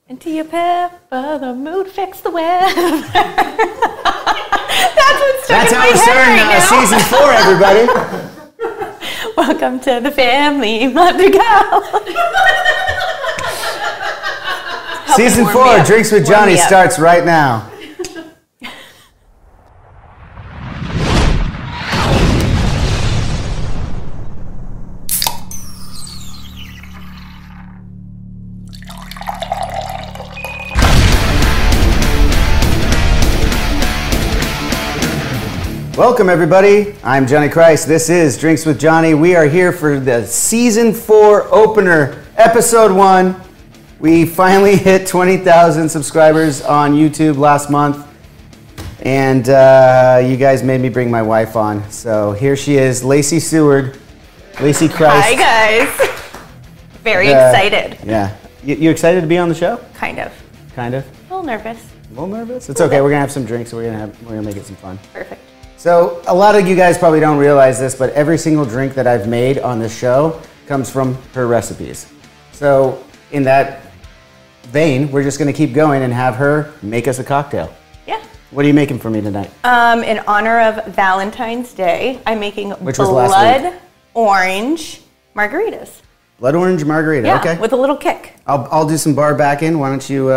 Into your pepper, the mood fix the weather. That's how we're starting season 4, everybody. Welcome to the family. Love to go. Season 4, Drinks with Johnny starts right now. Welcome everybody, I'm Johnny Christ, this is Drinks with Johnny. We are here for the Season 4 opener, Episode 1. We finally hit 20,000 subscribers on YouTube last month, and you guys made me bring my wife on. So here she is, Lacy Seward, Lacey Christ. Hi guys, very excited. Yeah, you excited to be on the show? Kind of. Kind of? A little nervous. A little nervous? It's okay, we're gonna have some drinks, so we're gonna make it some fun. Perfect. So a lot of you guys probably don't realize this, but every single drink that I've made on this show comes from her recipes. So in that vein, we're just going to keep going and have her make us a cocktail. Yeah. What are you making for me tonight? In honor of Valentine's Day, I'm making blood orange margaritas. Blood orange margarita, Yeah, okay. with a little kick. I'll do some bar backing. Why don't you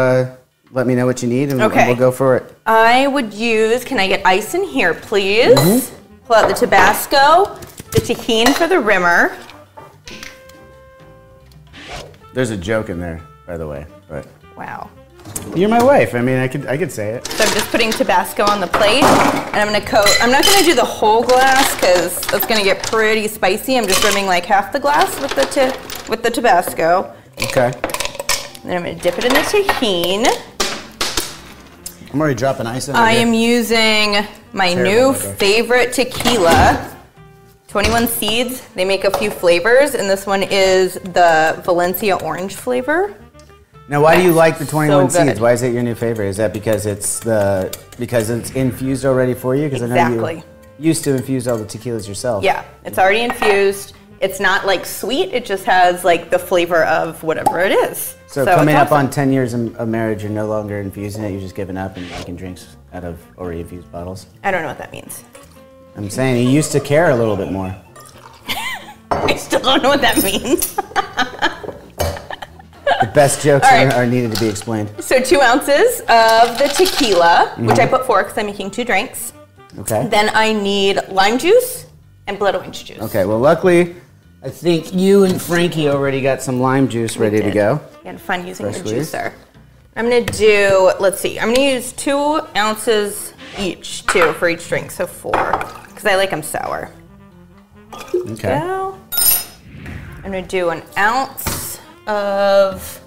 let me know what you need and we'll go for it. I would use, can I get ice in here, please? Mm-hmm. Pull out the Tabasco, the tahini for the rimmer. There's a joke in there, by the way. But wow. You're my wife. I mean, I could say it. So I'm just putting Tabasco on the plate, and I'm gonna coat. I'm not gonna do the whole glass because that's gonna get pretty spicy. I'm just rimming like half the glass with the Tabasco. Okay. And then I'm gonna dip it in the tahini. I'm already dropping ice in there. I am using my new favorite tequila, 21 Seeds. They make a few flavors, and this one is the Valencia orange flavor. Now, why do you like the 21 So good. Seeds? Why is it your new favorite? Is that because it's infused already for you? Because Exactly. I know you used to infuse all the tequilas yourself. Yeah, it's already infused. It's not like sweet, it just has like the flavor of whatever it is. So coming up on 10 years of marriage, you're no longer infusing it, you're just giving up and making drinks out of already infused bottles? I don't know what that means. I'm saying you used to care a little bit more. I still don't know what that means. The best jokes right. are needed to be explained. So 2 ounces of the tequila, which I put 4 because I'm making 2 drinks. Okay. Then I need lime juice and blood orange juice. Okay, well luckily, I think you and Frankie already got some lime juice ready to go. You had fun using Fresh the juicer. I'm gonna do, let's see, I'm gonna use 2 ounces each, for each drink, so 4, because I like them sour. Okay. So, I'm gonna do 1 ounce of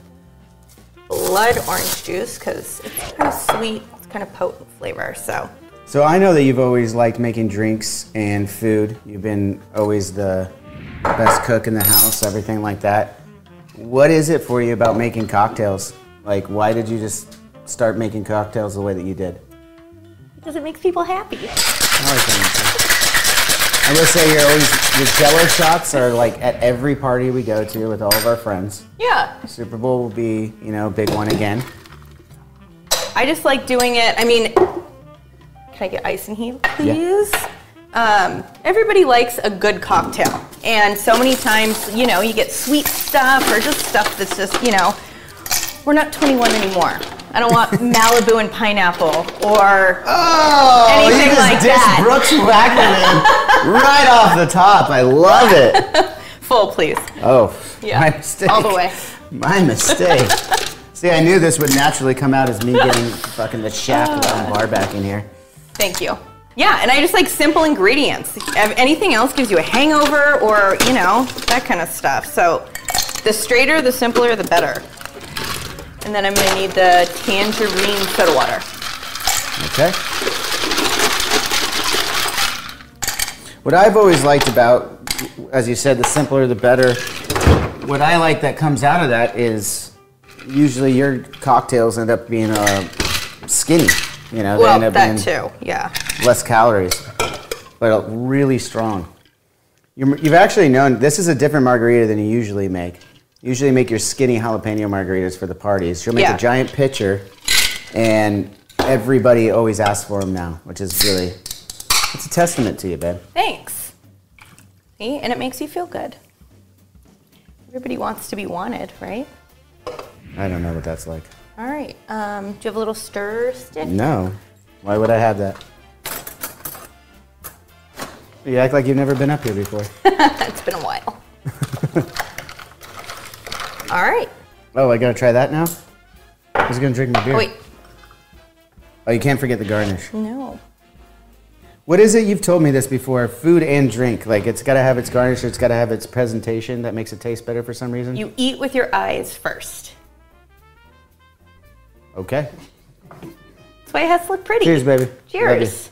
blood orange juice, because it's kind of sweet, it's kind of potent flavor, so. So I know that you've always liked making drinks and food. You've been always the best cook in the house, everything like that. What is it for you about making cocktails? Like, why did you just start making cocktails the way that you did? Because it makes people happy. I like that. I will say your Jello Shots are like at every party we go to with all of our friends. Yeah. Super Bowl will be, a big one again. I just like doing it, I mean, can I get ice in here, please? Yeah. Everybody likes a good cocktail. And so many times, you get sweet stuff or just stuff that's just, we're not 21 anymore. I don't want Malibu and pineapple or anything like that. Brooks Wackerman right off the top. I love it. Full, please. Oh, yeah. My mistake. All the way. My mistake. See, I knew this would naturally come out as me getting fucking the shaft of bar back in here. Thank you. Yeah, and I just like simple ingredients. Anything else gives you a hangover or, that kind of stuff. So the straighter, the simpler, the better. And then I'm going to need the tangerine soda water. Okay. What I've always liked about, as you said, the simpler the better, what I like that comes out of that is usually your cocktails end up being skinny. They end up being too, yeah. Less calories, but really strong. You've actually known, this is a different margarita than you usually make. usually make your skinny jalapeno margaritas for the parties. She'll make a giant pitcher, and everybody always asks for them now, which is really, it's a testament to you, babe. Thanks. See, and it makes you feel good. Everybody wants to be wanted, right? I don't know what that's like. All right. Do you have a little stir stick? No. Why would I have that? You act like you've never been up here before. It's been a while. All right. Oh, I gotta try that now? I was gonna drink my beer. Oh, wait. Oh, you can't forget the garnish. No. What is it? You've told me this before. Food and drink. Like, it's gotta have its garnish, or it's gotta have its presentation that makes it taste better for some reason? You eat with your eyes first. Okay. That's why it has to look pretty. Cheers, baby. Cheers.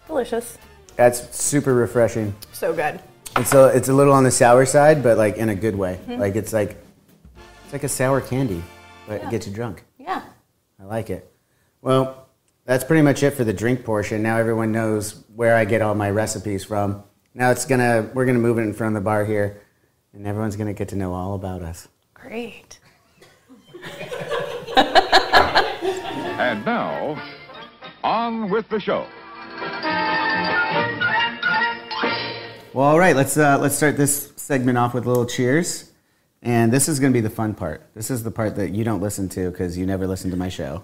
Delicious. That's super refreshing. So good. It's a little on the sour side, but like in a good way. Like it's like a sour candy, but it gets you drunk. Yeah. I like it. Well, that's pretty much it for the drink portion. Now everyone knows where I get all my recipes from. Now we're gonna move it in front of the bar here, and everyone's gonna get to know all about us. Great. And now, on with the show. Well, all right, let's start this segment off with a little cheers. And this is going to be the fun part. This is the part that you don't listen to because you never listen to my show.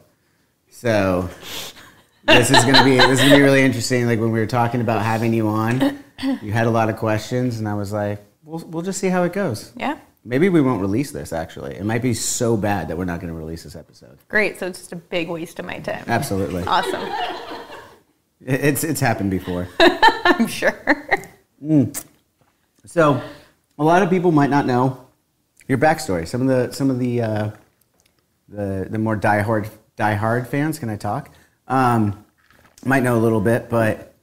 So this is going to be really interesting. Like when we were talking about having you on, you had a lot of questions, and I was like, we'll just see how it goes. Yeah. Maybe we won't release this, actually. It might be so bad that we're not going to release this episode. Great, so it's just a big waste of my time. Absolutely. Awesome. It's happened before. I'm sure. So, a lot of people might not know your backstory. Some of the more diehard fans, can I talk? Might know a little bit, but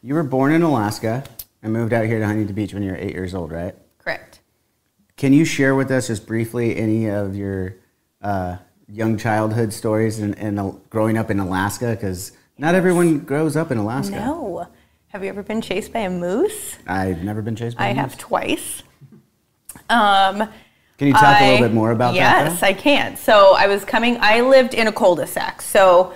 you were born in Alaska and moved out here to Huntington Beach when you were 8 years old, right? Correct. Can you share with us just briefly any of your young childhood stories and growing up in Alaska? Because not everyone grows up in Alaska. No. Have you ever been chased by a moose? I've never been chased by a moose. I have twice. Can you talk a little bit more about that? Yes, I can. So I lived in a cul-de-sac. So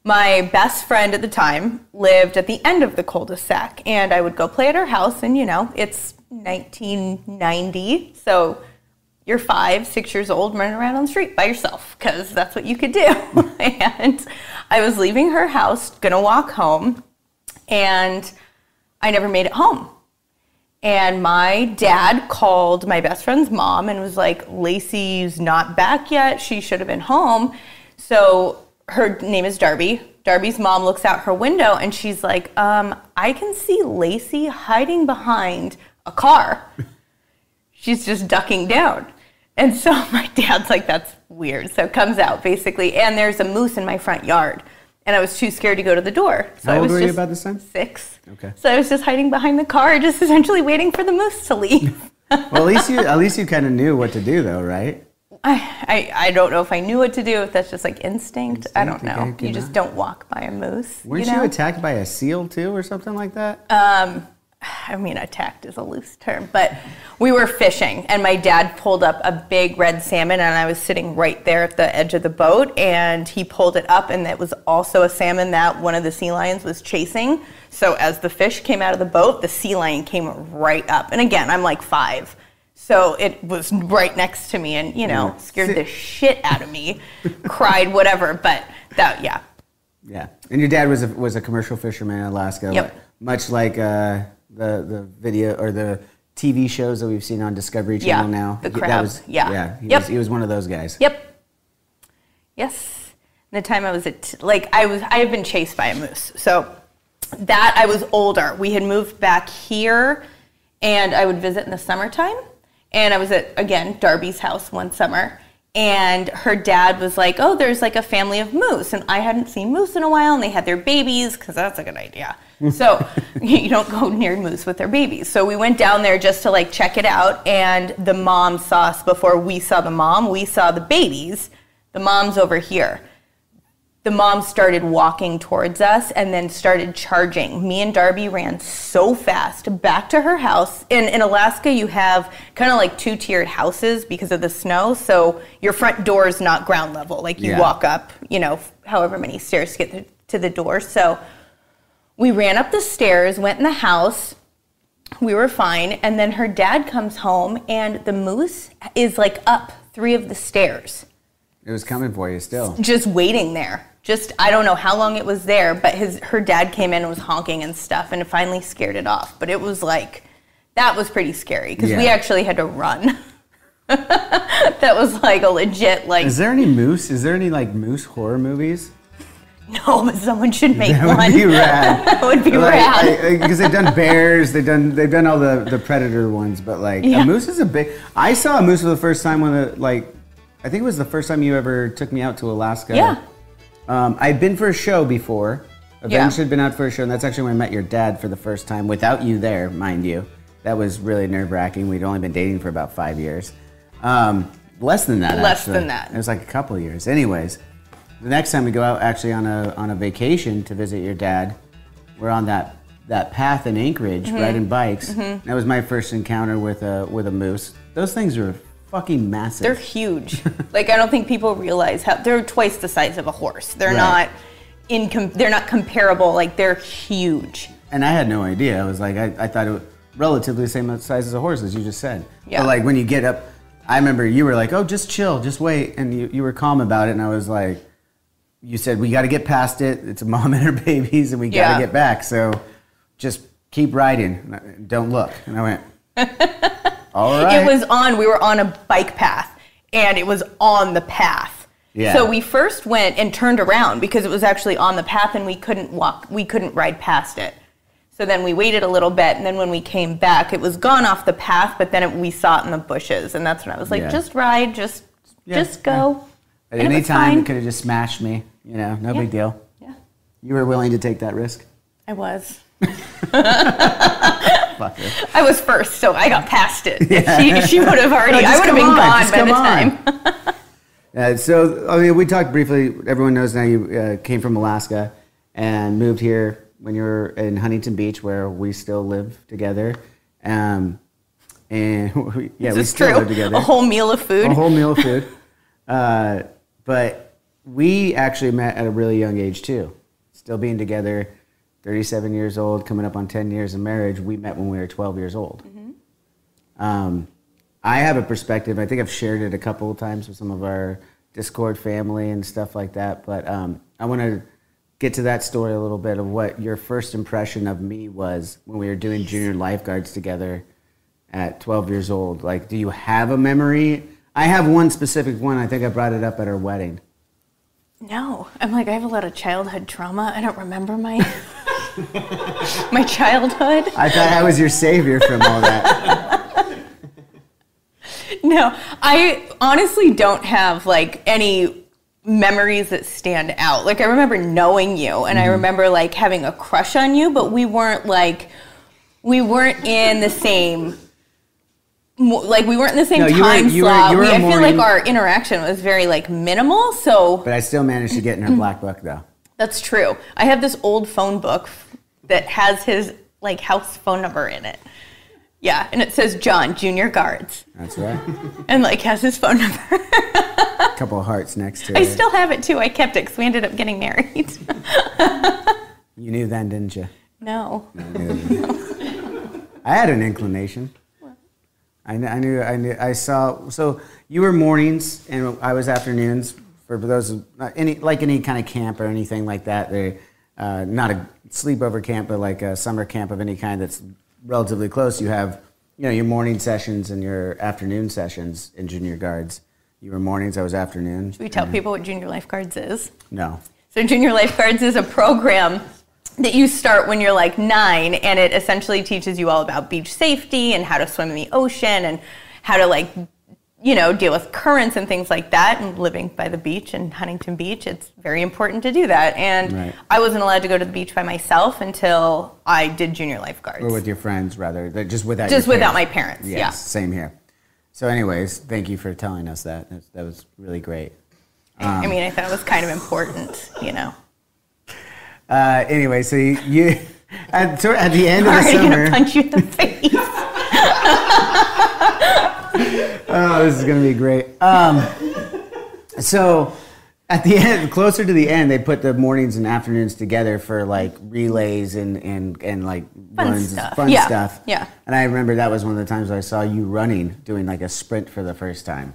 my best friend at the time lived at the end of the cul-de-sac, and I would go play at her house, and it's 1990, so you're 5, 6 years old running around on the street by yourself because that's what you could do. And I was leaving her house, gonna walk home, and I never made it home. And my dad called my best friend's mom and was like, Lacey's not back yet. She should have been home. So her name is Darby. Darby's mom looks out her window and she's like, I can see Lacey hiding behind a car. She's just ducking down. And so my dad's like, that's weird. So it comes out basically, and there's a moose in my front yard. And I was too scared to go to the door. So How old were you about this time? 6. Okay. So I was just hiding behind the car, just essentially waiting for the moose to leave. Well, at least you kind of knew what to do, though, right? I don't know if I knew what to do, if that's just like instinct. I don't know. You just don't walk by a moose. Weren't you attacked by a seal, too, or something like that? I mean, attacked is a loose term, but we were fishing, and my dad pulled up a big red salmon, and I was sitting right there at the edge of the boat, and he pulled it up, and it was also a salmon that one of the sea lions was chasing. So as the fish came out of the boat, the sea lion came right up. And again, I'm like 5. So it was right next to me and, scared the shit out of me, cried, whatever, but that, yeah. Yeah. And your dad was a commercial fisherman in Alaska. Yep. Much like the video or the TV shows that we've seen on Discovery Channel now. The Crab. He was one of those guys. Yep. Yes. The time I was I had been chased by a moose. So that I was older. We had moved back here, and I would visit in the summertime. And I was at, again, Darby's house one summer, and her dad was like, oh, there's like a family of moose. And I hadn't seen moose in a while, and they had their babies, because that's a good idea. So you don't go near moose with their babies. So we went down there just to like check it out, and the mom saw us before we saw the mom. We saw the babies. The mom's over here. the mom started walking towards us and then started charging. Me and Darby ran so fast back to her house. In Alaska, you have kind of like 2-tiered houses because of the snow. So your front door is not ground level. Like you walk up, you know, however many stairs to get to the door. So we ran up the stairs, went in the house. We were fine. And then her dad comes home and the moose is like up 3 of the stairs. It was coming for you still. Just waiting there. I don't know how long it was there, but her dad came in and was honking and stuff, and it finally scared it off. But it was like, that was pretty scary, because we actually had to run. That was like a legit, like... Is there any moose? Is there any, like, moose horror movies? No, but someone should make one. That would be rad. That would be rad. Because they've done bears, they've done all the predator ones, but, like, a moose is a big... I saw a moose for the first time when, I think it was the first time you ever took me out to Alaska. Yeah. I'd been for a show before. Avenged had been out for a show, and that's actually when I met your dad for the first time, without you there, mind you. That was really nerve-wracking. We'd only been dating for about 5 years. Less than that, Less than that. It was like a couple of years. Anyways, the next time we go out actually on a vacation to visit your dad, we're on that path in Anchorage, riding bikes. That was my first encounter with a moose. Those things are fucking massive. They're huge. Like, I don't think people realize how they're twice the size of a horse. They're not they're not comparable. Like, they're huge. And I had no idea. I was like, I thought it was relatively the same size as a horse, as you just said. Yeah. But like when you get up, I remember you were like, oh, just chill, just wait, and you were calm about it, and I was like, you said we got to get past it. It's a mom and her babies, and we got to get back. So just keep riding. Don't look. And I went. All right. We were on a bike path, and it was on the path. Yeah. So we first went and turned around because it was actually on the path and we couldn't ride past it. So then we waited a little bit, and then when we came back, it was gone off the path, but then we saw it in the bushes, and that's when I was like, just ride, just go. At any time, it could have just smashed me, no big deal. Yeah. You were willing to take that risk? I was. I was first, so I got past it. Yeah. She would have already, I would have been gone by the time. So, I mean, we talked briefly, everyone knows now you came from Alaska and moved here when you were in Huntington Beach, where we still live together. And we still live together. A whole meal of food. A whole meal of food. But we actually met at a really young age, too. Still being together. 37 years old, coming up on 10 years of marriage. We met when we were 12 years old. Mm-hmm. I have a perspective. I think I've shared it a couple of times with some of our Discord family and stuff like that. But I want to get to that story a little bit of what your first impression of me was when we were doing junior lifeguards together at 12 years old. Like, do you have a memory? I have one specific one. I think I brought it up at our wedding. No. I'm like, I have a lot of childhood trauma. I don't remember my... my childhood. I thought I was your savior from all that. No, I honestly don't have like any memories that stand out. Like, I remember knowing you, and I remember like having a crush on you, but we weren't in the same. Like, we weren't in the same time slot. I feel like our interaction was very like minimal. So, but I still managed to get in her black book, though. That's true. I have this old phone book that has his like house phone number in it. Yeah, and it says John, Junior Guards. That's right. And like has his phone number. A couple of hearts next to it. I still have it too. I kept it because we ended up getting married. You knew then, didn't you? No. I had an inclination. I knew. I saw. So you were mornings, and I was afternoons. For those any kind of camp or anything like that, they not a sleepover camp, but like a summer camp of any kind that's relatively close. You have your morning sessions and your afternoon sessions in junior guards. You were mornings, I was afternoon. Should we tell people what junior lifeguards is? No. So junior lifeguards is a program that you start when you're like 9, and it essentially teaches you all about beach safety and how to swim in the ocean and how to like deal with currents and things like that. And living by the beach in Huntington Beach, it's very important to do that. And I wasn't allowed to go to the beach by myself until I did junior lifeguards. Or with your friends, rather. Just without my parents, yes, same here. So anyways, thank you for telling us that. That was really great. I mean, I thought it was kind of important, you know. Anyway, so you at the end of the I'm already summer. gonna punch you in the face. Oh, this is gonna be great. So at the end, closer to the end, they put the mornings and afternoons together for like relays and like runs, fun stuff. Yeah. And I remember that was one of the times I saw you running, doing like a sprint for the first time.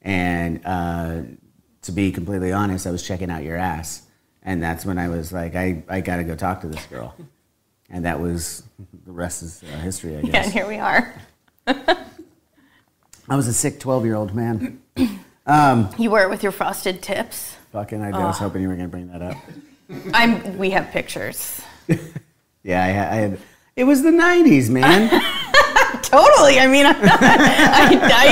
And to be completely honest, I was checking out your ass, and that's when I was like, I gotta go talk to this girl. And that was, the rest is history, I guess. Yeah, and here we are. I was a sick 12-year-old man. You were with your frosted tips. Fucking, I was hoping you were going to bring that up. We have pictures. Yeah, I had. It was the 90s, man. Totally. I mean,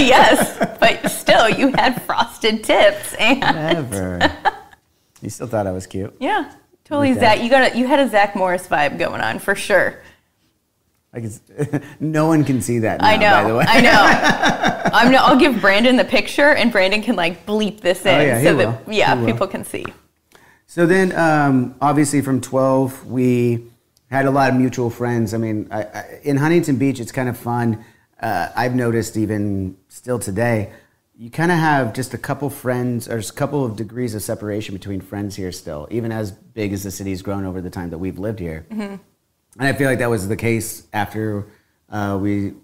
yes, but still, you had frosted tips and. Never. You still thought I was cute. Yeah, totally. Zach, you had a Zach Morris vibe going on for sure. No one can see that now, I know, by the way. I know. I'll give Brandon the picture, and Brandon can like bleep this in people can see. So then, obviously, from 12, we had a lot of mutual friends. I mean, in Huntington Beach, it's kind of fun. I've noticed even still today, you kind of have just a couple friends, or just a couple of degrees of separation between friends here still, even as big as the city's grown over the time that we've lived here. Mm-hmm. And I feel like that was the case after we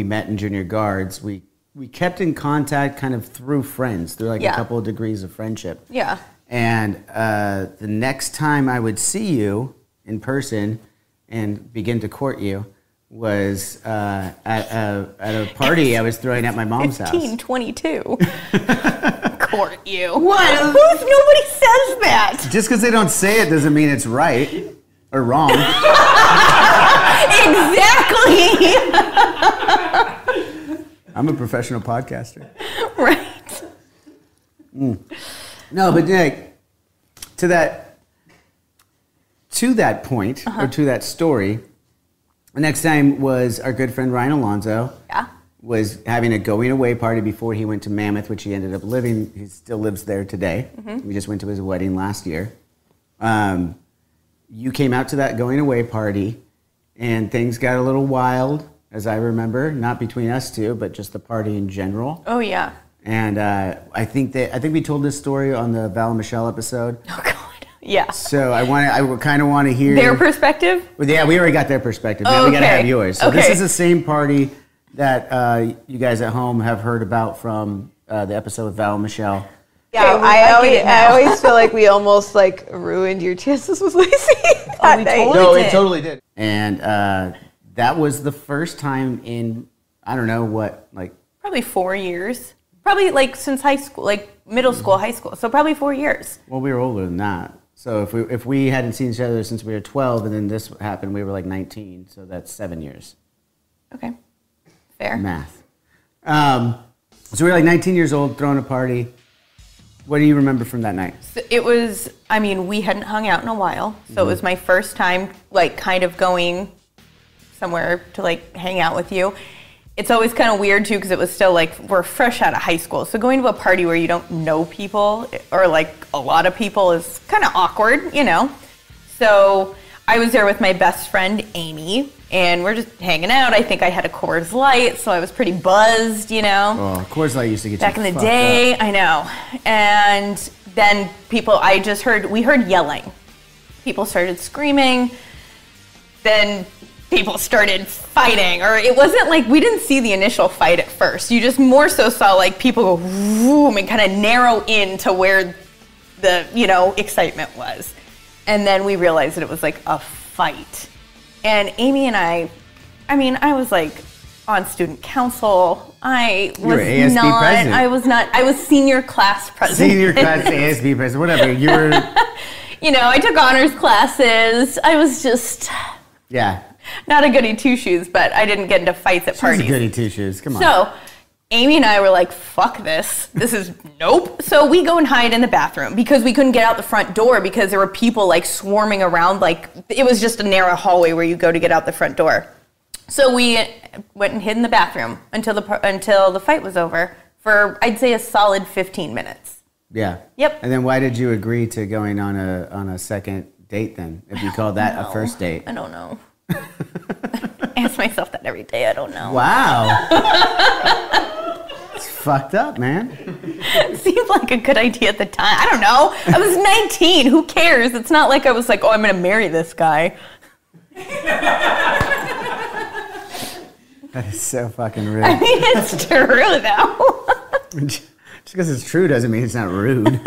met in junior guards. We kept in contact kind of through friends, through like a couple of degrees of friendship. Yeah. And the next time I would see you in person and begin to court you was at a party I was throwing at my mom's house. 1522. Court you. What? Nobody says that. Just because they don't say it doesn't mean it's right. Or wrong. Exactly. I'm a professional podcaster. Right. No, but like, to that point, or to that story, the next time was our good friend Ryan Alonzo. Yeah. Was having a going away party before he went to Mammoth, which he ended up living. He still lives there today. Mm-hmm. We just went to his wedding last year. You came out to that going away party, and things got a little wild, as I remember. Not between us two, but just the party in general. Oh yeah. And I think we told this story on the Val and Michelle episode. Oh God. Yeah. So I kind of want to hear their perspective. Well, yeah, we already got their perspective. Now we got to have yours. So this is the same party that you guys at home have heard about from the episode with Val and Michelle. Yeah, I always feel like we almost like ruined your chances with Lacy that night. It totally did. And that was the first time in, I don't know what, like... Probably 4 years. Probably like since high school, like middle school, high school. So probably 4 years. Well, we were older than that. So if we hadn't seen each other since we were 12 and then this happened, we were like 19. So that's 7 years. Okay. Fair. Math. So we were like 19 years old, throwing a party. What do you remember from that night? So it was, I mean, we hadn't hung out in a while. So it was my first time, like, kind of going somewhere to, like, hang out with you. It's always kind of weird, too, because it was still, like, we're fresh out of high school. So going to a party where you don't know people, or, like, a lot of people is kind of awkward, you know? So I was there with my best friend, Amy, and we're just hanging out. I think I had a Coors Light, so I was pretty buzzed, you know? Oh, Coors Light used to get back you in the day, up. I know. And then we heard yelling. People started screaming. Then people started fighting, or it wasn't like, we didn't see the initial fight at first. You just more so saw like people go vroom and kind of narrow into where the, you know, excitement was. And then we realized that it was like a fight. And Amy and I was like on student council. I was senior class president. Senior class ASB president, whatever. You were... You know, I took honors classes. I was just... Yeah. Not a goody two-shoes, but I didn't get into fights at parties. She's a goody two-shoes, come on. So, Amy and I were like, fuck this. This is nope. So we go and hide in the bathroom because we couldn't get out the front door because there were people like swarming around. Like, it was just a narrow hallway where you go to get out the front door. So we went and hid in the bathroom until the fight was over for, I'd say, a solid 15 minutes. Yeah. Yep. And then why did you agree to going on a second date then? If you call that a first date? I don't know. I ask myself that every day. I don't know. Wow. It's fucked up, man. It seemed like a good idea at the time. I don't know. I was 19. Who cares? It's not like I was like, oh, I'm going to marry this guy. That is so fucking rude. I mean, it's true, though. Just because it's true doesn't mean it's not rude.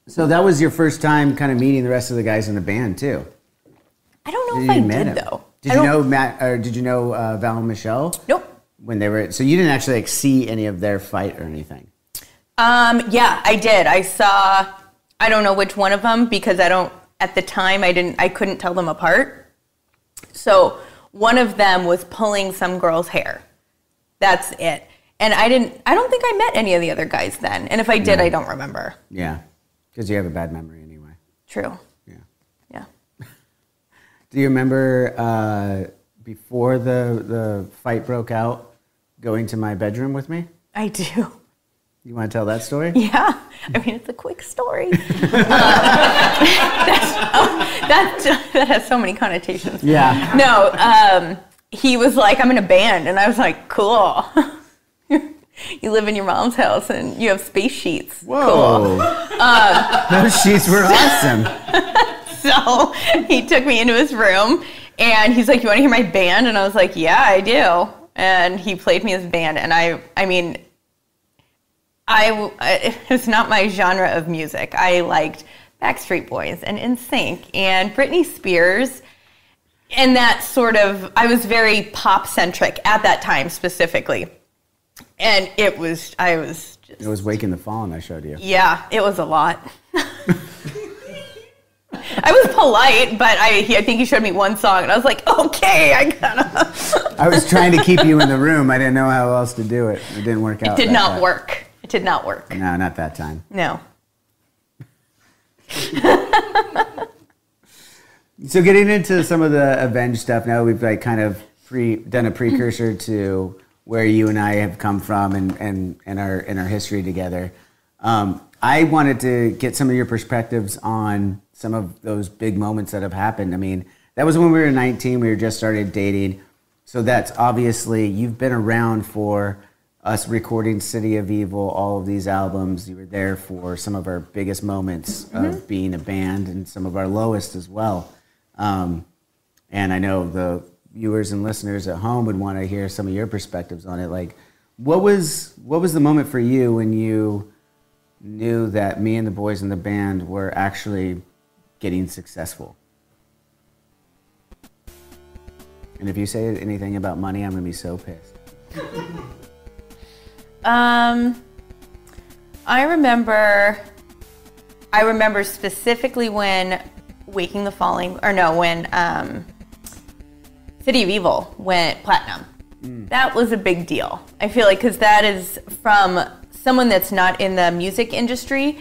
So that was your first time kind of meeting the rest of the guys in the band, too? I don't know if I did, though. Did you know Matt, or did you know Val and Michelle? Nope. When they were, so you didn't actually like see any of their fight or anything? Yeah, I did. I saw, I don't know which one of them because at the time I couldn't tell them apart. So one of them was pulling some girl's hair. That's it. And I don't think I met any of the other guys then. And if I did, I don't remember. Yeah. Because you have a bad memory anyway. True. Yeah. Yeah. Do you remember before the fight broke out, going to my bedroom with me? I do. You want to tell that story? Yeah. I mean, it's a quick story. That has so many connotations. Yeah. No, he was like, I'm in a band. And I was like, cool. You live in your mom's house and you have space sheets. Whoa. Cool. Those sheets were awesome. So he took me into his room and he's like, you want to hear my band? And I was like, yeah, I do. And he played me his band. And I mean, it's not my genre of music. I liked Backstreet Boys and NSYNC and Britney Spears. And that sort of, I was very pop-centric at that time specifically. And it was Wake in the Fallen I showed you. Yeah, it was a lot. I was polite, but I think he showed me one song, and I was like, okay, I gotta. I was trying to keep you in the room. I didn't know how else to do it. It didn't work out. It did not work. It did not work. No, not that time. No. So getting into some of the Avenged stuff now, we've like kind of done a precursor to where you and I have come from and our history together. I wanted to get some of your perspectives on some of those big moments that have happened. I mean, that was when we were 19, we were just started dating. So that's obviously, you've been around for us recording City of Evil, all of these albums. You were there for some of our biggest moments of being a band and some of our lowest as well. And I know the viewers and listeners at home would want to hear some of your perspectives on it. Like, what was the moment for you when you knew that me and the boys in the band were actually getting successful? And if you say anything about money, I'm going to be so pissed. I remember specifically when when City of Evil went platinum. That was a big deal. I feel like, because that is from someone that's not in the music industry,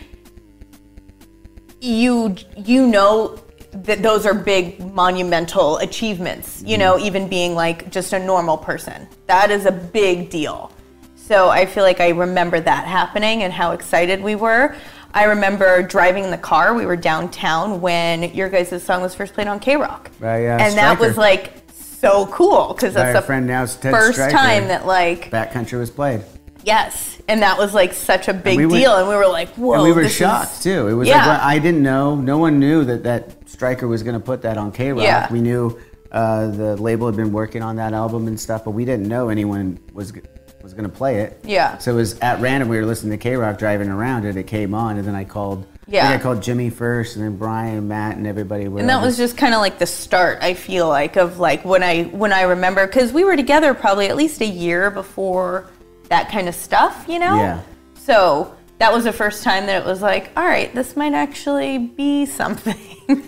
you know that those are big monumental achievements, you know, even being like just a normal person. That is a big deal. So I feel like I remember that happening and how excited we were. I remember driving in the car. We were downtown when your guys' song was first played on K-Rock. And that was like so cool because that's the first time that like Backcountry was played. Yes, and that was like such a big deal, and we were like, whoa. And we were shocked too. It was like, well, I didn't know. No one knew that Stryker was going to put that on K-Rock. Yeah. We knew the label had been working on that album and stuff, but we didn't know anyone was going to play it. Yeah. So it was at random. We were listening to K-Rock driving around, and it came on, and then I called. Yeah. I called Jimmy first, and then Brian, and Matt, and everybody. And that was just kind of like the start, I feel like, of like when I remember, because we were together probably at least a year before that kind of stuff, you know? Yeah. So that was the first time that it was like, all right, this might actually be something. I'm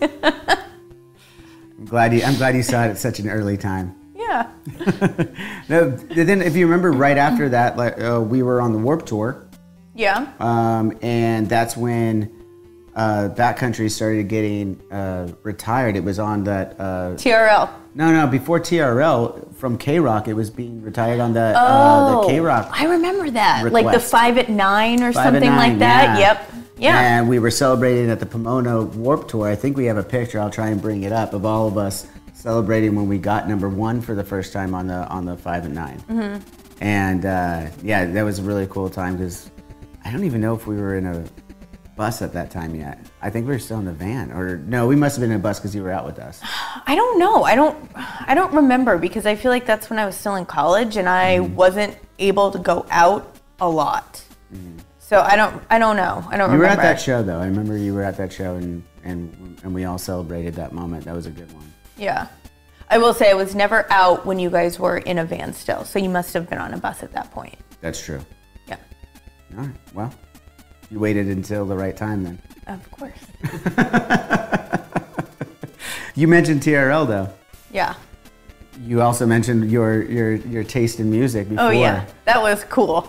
glad you saw it at such an early time. Yeah. No, then if you remember, right after that, we were on the Warped Tour. Yeah. And that's when Backcountry started getting retired. It was on that... TRL. No, before TRL, from K-Rock. It was being retired on the K-Rock. I remember that. Request. Like the 5 at 9 or 5 at something 9, like that. yeah. Yep. Yeah. And we were celebrating at the Pomona Warp Tour. I think we have a picture. I'll try and bring it up of all of us celebrating when we got number 1 for the first time on the 5 at 9. Mm-hmm. And yeah, that was a really cool time because I don't even know if we were in a bus at that time yet. I think we were still in the van, or no, we must have been in a bus because you were out with us. I don't know. I don't remember because I feel like that's when I was still in college and I wasn't able to go out a lot. Mm-hmm. So I don't know. I don't remember. You were at that show though. I remember you were at that show and we all celebrated that moment. That was a good one. Yeah. I will say I was never out when you guys were in a van still. So you must have been on a bus at that point. That's true. Yeah. All right. Well, you waited until the right time then. Of course. You mentioned TRL though. Yeah. You also mentioned your taste in music before. Oh yeah, that was cool.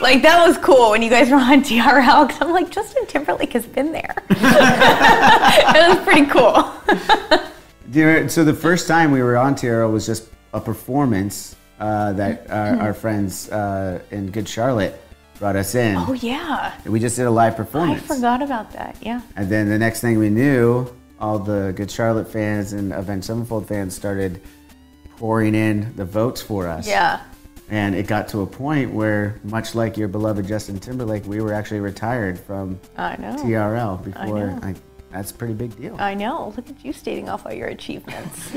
Like that was cool when you guys were on TRL because I'm like, Justin Timberlake has been there. It was pretty cool. So the first time we were on TRL was just a performance that our friends in Good Charlotte brought us in. Oh yeah. We just did a live performance. I forgot about that, yeah. And then the next thing we knew, all the Good Charlotte fans and Avenged Sevenfold fans started pouring in the votes for us. Yeah. And it got to a point where, much like your beloved Justin Timberlake, we were actually retired from TRL before. That's a pretty big deal. I know. Look at you stating off all your achievements. Such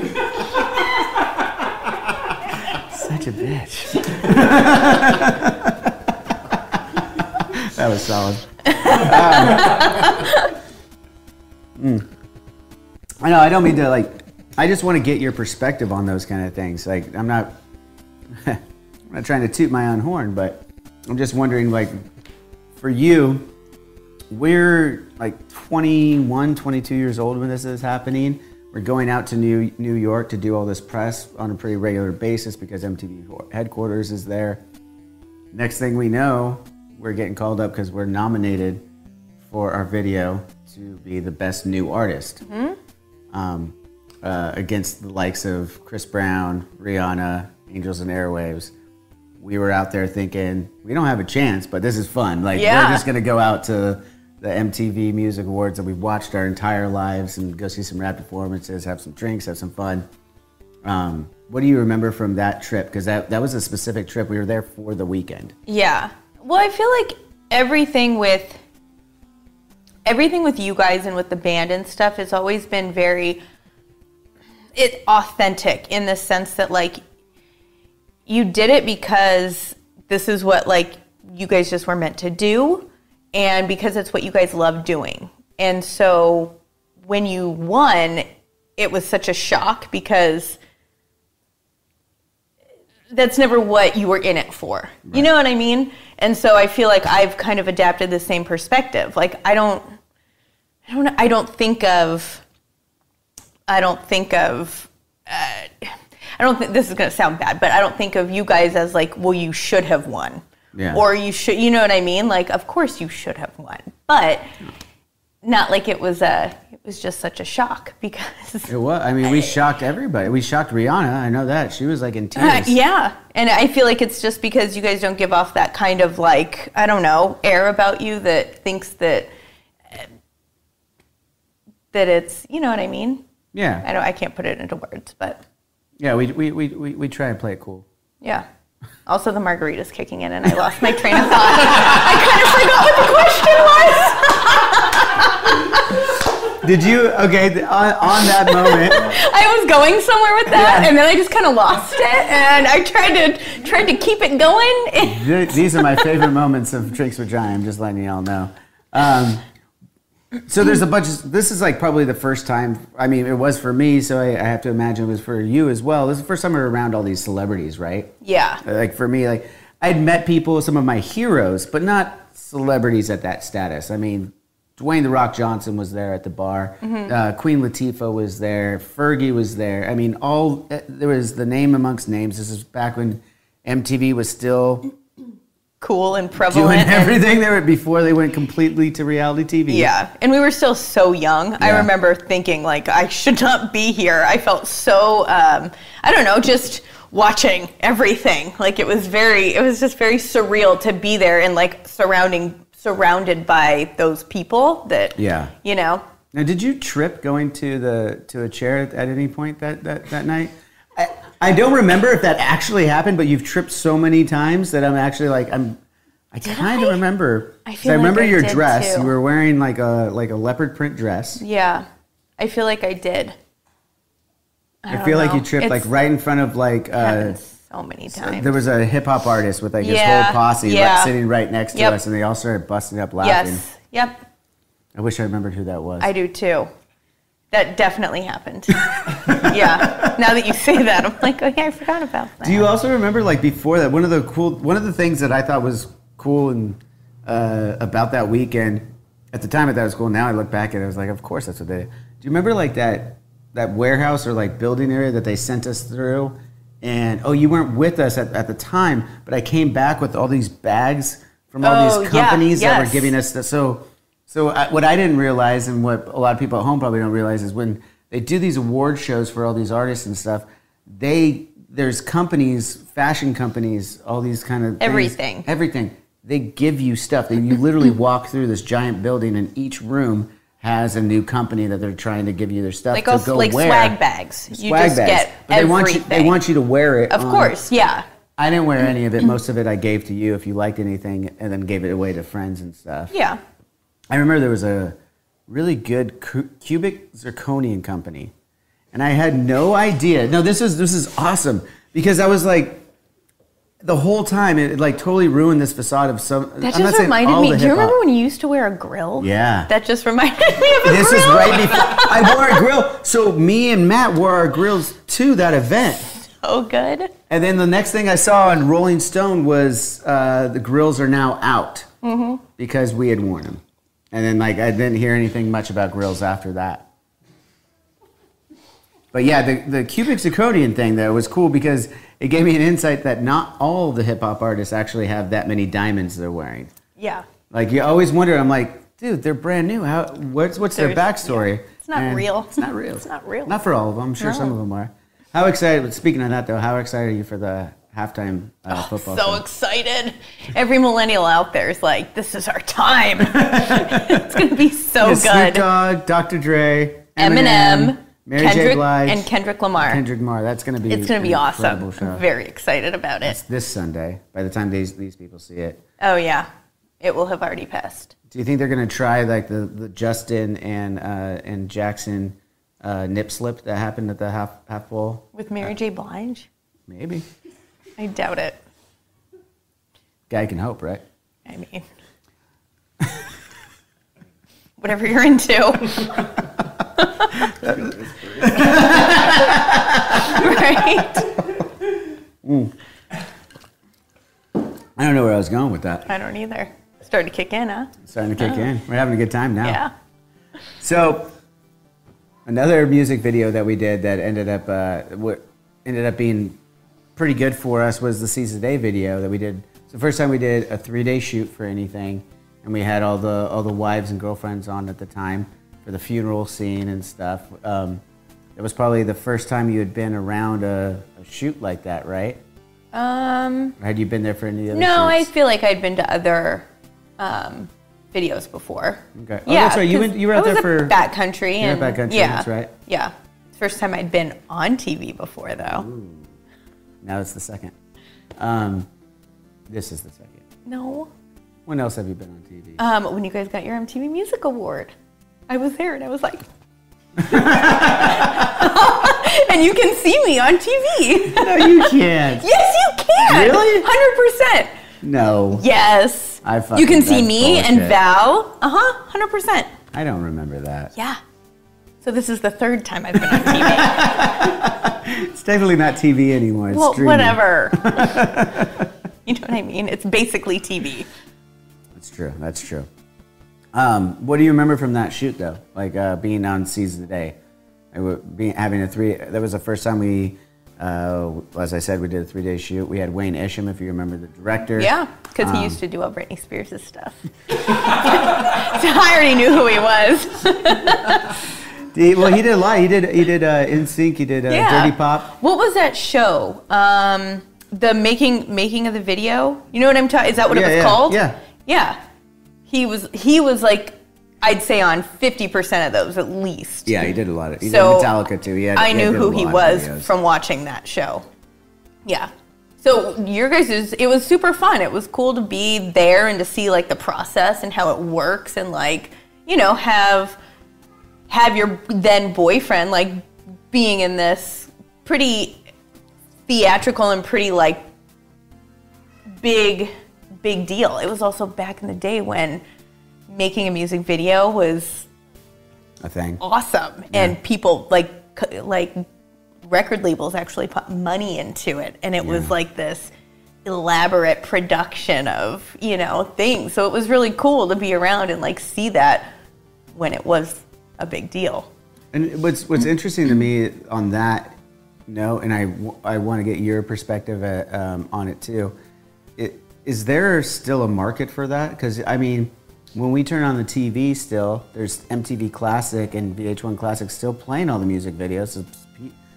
a bitch. That was solid. I know, I don't mean to I just want to get your perspective on those kind of things. Like, I'm not trying to toot my own horn, but I'm just wondering, for you, we're 21, 22 years old when this is happening. We're going out to New York to do all this press on a pretty regular basis because MTV headquarters is there. Next thing we know, we're getting called up because we're nominated for our video to be the best new artist. Mm-hmm. Against the likes of Chris Brown, Rihanna, Angels and Airwaves. We were out there thinking, we don't have a chance, but this is fun. We're just going to go out to the MTV Music Awards that we've watched our entire lives and go see some rap performances, have some drinks, have some fun. What do you remember from that trip? Because that was a specific trip. We were there for the weekend. Yeah. Well, I feel like everything with you guys and with the band and stuff has always been very authentic in the sense that you did it because this is what you guys just were meant to do and because it's what you guys love doing. And so when you won, it was such a shock because that's never what you were in it for. Right. You know what I mean? And so I feel like I've kind of adapted the same perspective. I don't think this is going to sound bad, but I don't think of you guys as well, you should have won. Yeah. Or you should, you know what I mean? Of course you should have won, but not it was just such a shock because. It was. I mean, we shocked everybody. We shocked Rihanna. I know that. She was in tears. Yeah. And I feel like it's just because you guys don't give off that kind of I don't know, air about you that thinks that it's, you know what I mean? Yeah. I can't put it into words, but. Yeah, we try and play it cool. Yeah. Also, the Margaritas kicking in, and I lost my train of thought. I kind of forgot what the question was. Did you? Okay, on that moment. I was going somewhere with that, and then I just kind of lost it, and I tried to keep it going. These are my favorite moments of Drinks with Johnny. I'm just letting y'all know. So there's a bunch of, this is probably the first time, I mean, it was for me, so I have to imagine it was for you as well. This is the first time we were around all these celebrities, right? Yeah. For me, I'd met people, some of my heroes, but not celebrities at that status. I mean, Dwayne "The Rock" Johnson was there at the bar. Mm-hmm. Queen Latifah was there. Fergie was there. I mean, there was the name amongst names. This is back when MTV was still cool and prevalent. Doing everything there before they went completely to reality TV. Yeah, and we were still so young. Yeah. I remember thinking I should not be here. I felt so, I don't know, just watching everything. Like it was just very surreal to be there and like surrounded by those people that, you know. Now, did you trip going to a chair at any point that night? I don't remember if that actually happened, but you've tripped so many times that I'm actually like I kind of remember. I feel like remember your did dress. too. You were wearing like a leopard print dress. Yeah, I feel like I did. I feel like you tripped like right in front of like so many times. There was a hip hop artist with like his whole posse sitting right next to us, and they all started busting up laughing. Yes. Yep. I wish I remembered who that was. I do too. That definitely happened. Yeah. Now that you say that, I'm like, oh yeah, I forgot about that. Do you also remember like before that one of the things that I thought was cool and about that weekend? At the time I thought it was cool. Now I look back at it, I was like, of course that's what they did. Do you remember like that warehouse or like building area that they sent us through? And you weren't with us at the time, but I came back with all these bags from all these companies that were giving us So what I didn't realize, and what a lot of people at home probably don't realize, is when they do these award shows for all these artists and stuff, there's companies, fashion companies, all these kind of things, everything. They give you stuff. You literally walk through this giant building, and each room has a new company that they're trying to give you their stuff to go wear. Swag bags. You just get everything. They want you to wear it. Of course, yeah. I didn't wear any of it. Most of it I gave to you if you liked anything, and then gave it away to friends and stuff. Yeah. I remember there was a really good cubic zirconian company, and I had no idea. No, this is awesome, because I was like, the whole time it like totally ruined this facade of some. That just reminded me. Do you remember when you used to wear a grill? Yeah. That just reminded me of a grill. This is right before I wore a grill. So me and Matt wore our grills to that event. So good. And then the next thing I saw on Rolling Stone was the grills are now out because we had worn them. And then like I didn't hear anything much about grills after that. But yeah, the cubic zirconian thing though was cool because it gave me an insight that not all the hip hop artists actually have that many diamonds they're wearing. Yeah. Like you always wonder, I'm like, dude, they're brand new. What's their backstory? Yeah. It's not real. It's not real. It's not real. Not for all of them. I'm sure some of them are. How excited, speaking of that though, how excited are you for the halftime football so show? Excited. Every millennial out there is like, this is our time. It's going to be so good. Snoop Dogg, Dr. Dre, Eminem, Mary J. Blige, and Kendrick Lamar. Kendrick Lamar. That's going to be It's going to be awesome. Show. I'm very excited about it. It's this Sunday, by the time these people see it. Oh, yeah. It will have already passed. Do you think they're going to try like the Justin and Jackson nip slip that happened at the half bowl? With Mary J. Blige? Maybe. I doubt it. Guy can hope, right? I mean, whatever you're into. Right? I don't know where I was going with that. I don't either. Starting to kick in, huh? Starting to kick in. We're having a good time now. Yeah. So, another music video that we did that ended up being pretty good for us was the Seize the Day video that we did. It's the first time we did a 3-day shoot for anything, and we had all the wives and girlfriends on at the time for the funeral scene and stuff. It was probably the first time you had been around a shoot like that, right? Or had you been there for any other no, shoots? I feel like I'd been to other videos before. Okay. Oh, yeah, that's right. You were out there for backcountry. You were at backcountry, yeah, that's right. Yeah. First time I'd been on TV before, though. Ooh. Now it's the second. This is the second. No. When else have you been on TV? When you guys got your MTV Music Award. I was there and I was like... And you can see me on TV. No, you can't. Yes, you can. Really? 100%. No. Yes. You can see me and Val. 100%. I don't remember that. Yeah. So this is the third time I've been on TV. It's definitely not TV anymore. It's streaming. Whatever. You know what I mean? It's basically TV. That's true. That's true. What do you remember from that shoot, though? Like being on Seize the Day, having a 3. That was the first time we, as I said, we did a 3-day shoot. We had Wayne Isham, if you remember, the director. Yeah, because he used to do all Britney Spears' stuff. So I already knew who he was. Well, he did a lot. He did NSYNC. He did Dirty Pop. What was that show? The making of the video. You know what I'm talking? Is that what it was called? Yeah. Yeah. He was like, I'd say on 50% of those at least. Yeah, he did a lot of. He did Metallica too. I knew who he was from watching that show. Yeah. So your guys' it was super fun. It was cool to be there and to see like the process and how it works and like, you know, have your then boyfriend like being in this pretty theatrical and pretty like big deal. It was also back in the day when making a music video was a thing. Awesome. Yeah. And people like record labels actually put money into it, and it was like this elaborate production of, you know, things. So it was really cool to be around and like see that when it was a big deal. And what's interesting to me on that note, and I want to get your perspective on it too. Is there still a market for that? Because I mean, when we turn on the TV, still there's MTV Classic and VH1 Classic still playing all the music videos. So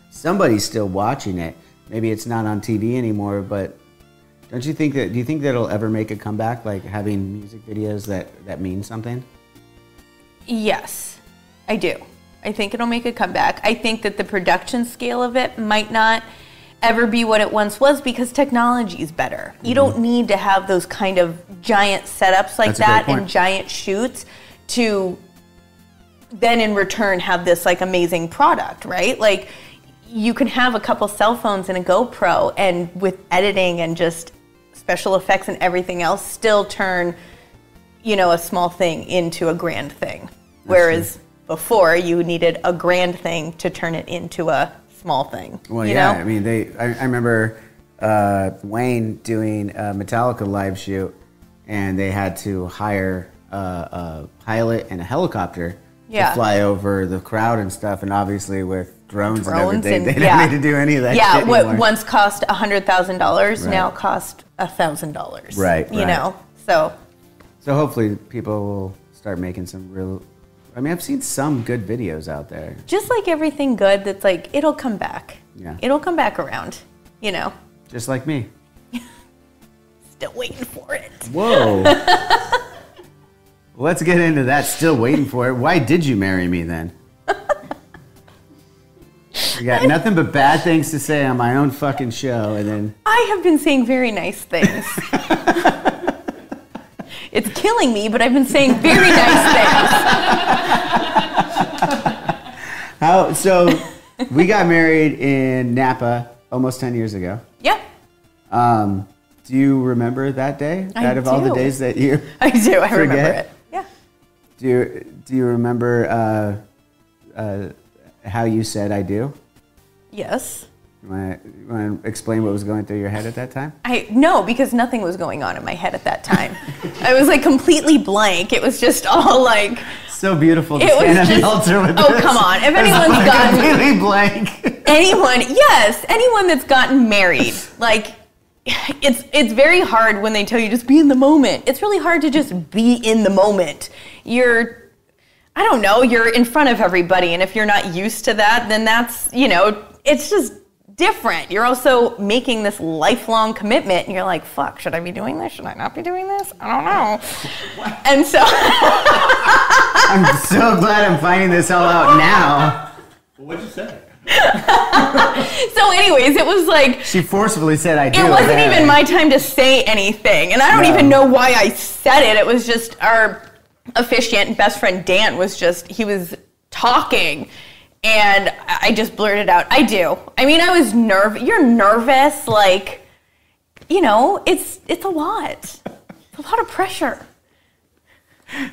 somebody's still watching it. Maybe it's not on TV anymore, but do you think that it'll ever make a comeback, like having music videos that mean something? Yes, I do. I think it'll make a comeback. I think that the production scale of it might not ever be what it once was because technology is better. You don't need to have those kind of giant setups like that and giant shoots to then in return have this like amazing product, right? Like you can have a couple cell phones and a GoPro and with editing and just special effects and everything else still turn, you know, a small thing into a grand thing. Whereas before you needed a grand thing to turn it into a small thing. Well, yeah, know? I mean, I remember Wayne doing a Metallica live shoot, and they had to hire a pilot and a helicopter to fly over the crowd and stuff, and obviously with drones and everything, they didn't need to do any of that shit anymore. What once cost $100,000 now cost $1,000. Right. You know, so hopefully people will start making some real. I mean, I've seen some good videos out there. Just like everything good, that's like, it'll come back. Yeah. It'll come back around, you know. Just like me. Still waiting for it. Whoa. Let's get into that. Still waiting for it. Why did you marry me then? I got nothing but bad things to say on my own fucking show, and then I have been saying very nice things. It's killing me, but I've been saying very nice things. So we got married in Napa almost 10 years ago. Yeah. Do you remember that day? I do. All the days that you I do. I forget? remember it. Yeah. Do you remember how you said I do? Yes. You want to explain what was going through your head at that time? No, because nothing was going on in my head at that time. I was like completely blank. It was just all like so beautiful to stand at the altar with this. Oh, come on. If anyone's gotten completely blank. Anyone that's gotten married, like it's very hard when they tell you just be in the moment. It's really hard to just be in the moment. You're in front of everybody, and if you're not used to that, then that's, it's just different. You're also making this lifelong commitment, and you're like, fuck, should I be doing this? Should I not be doing this? I don't know. And so I'm so glad I'm finding this all out now. Well, what'd you say? So anyways, it was like she forcefully said I do. It wasn't even my time to say anything, and I don't even know why I said it. It was just our officiant and best friend Dan he was talking, and I just blurted out, I do. I mean, I was nervous. You're nervous, like, it's a lot. It's a lot of pressure.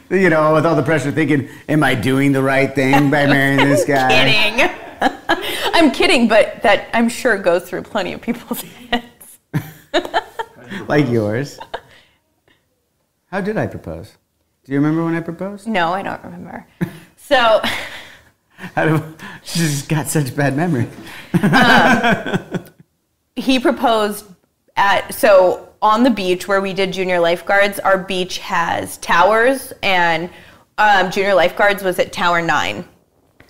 With all the pressure, thinking, am I doing the right thing by marrying this guy? Kidding. I'm kidding, but that I'm sure goes through plenty of people's heads. Like yours. How did I propose? Do you remember when I proposed? No, I don't remember. So, she just got such bad memory. He proposed on the beach where we did junior lifeguards. Our beach has towers, and junior lifeguards was at Tower 9.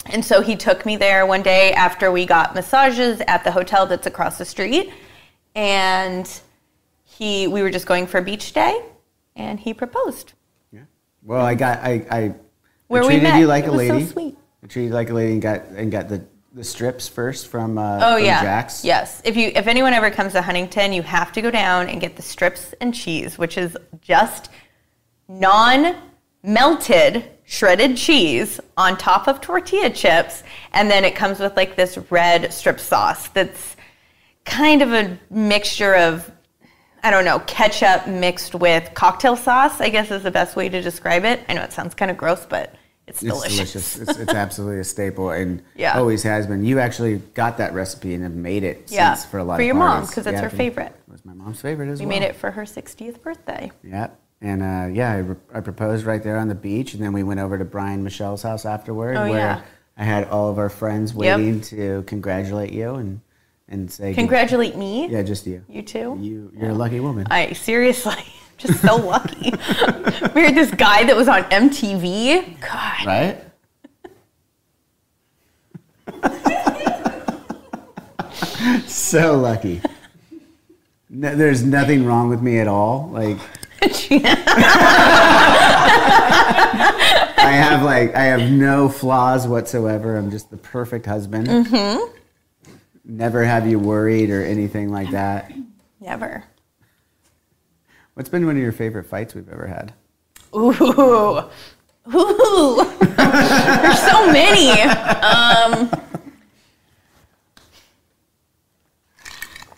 And so he took me there one day after we got massages at the hotel that's across the street. And we were just going for a beach day, and he proposed. Yeah. Well, I Where we treated met. you like It a was lady. so sweet. I treated you like a lady and got the strips first from Oh yeah, Jack's. yes. If anyone ever comes to Huntington, you have to go down and get the strips and cheese, which is just non-melted shredded cheese on top of tortilla chips, and then it comes with like this red strip sauce that's kind of a mixture of, I don't know, ketchup mixed with cocktail sauce, I guess is the best way to describe it. I know it sounds kind of gross, but it's delicious. It's absolutely a staple, and Yeah. always has been. You actually got that recipe and have made it since for a lot for of your mom, parties. because it's her favorite. It was my mom's favorite as We well. made it for her 60th birthday. Yep. And I proposed right there on the beach, and then we went over to Brian and Michelle's house afterward, Oh, where yeah. I had all of our friends waiting to congratulate you and say Congratulate me. Yeah, just you. You too? You're a lucky woman. Seriously, just so lucky. We had this guy that was on MTV. God. Right? So lucky. No, there's nothing wrong with me at all. Like I have no flaws whatsoever. I'm just the perfect husband. Mm-hmm. Never have you worried or anything like that. Never. What's been one of your favorite fights we've ever had? Ooh. There's so many.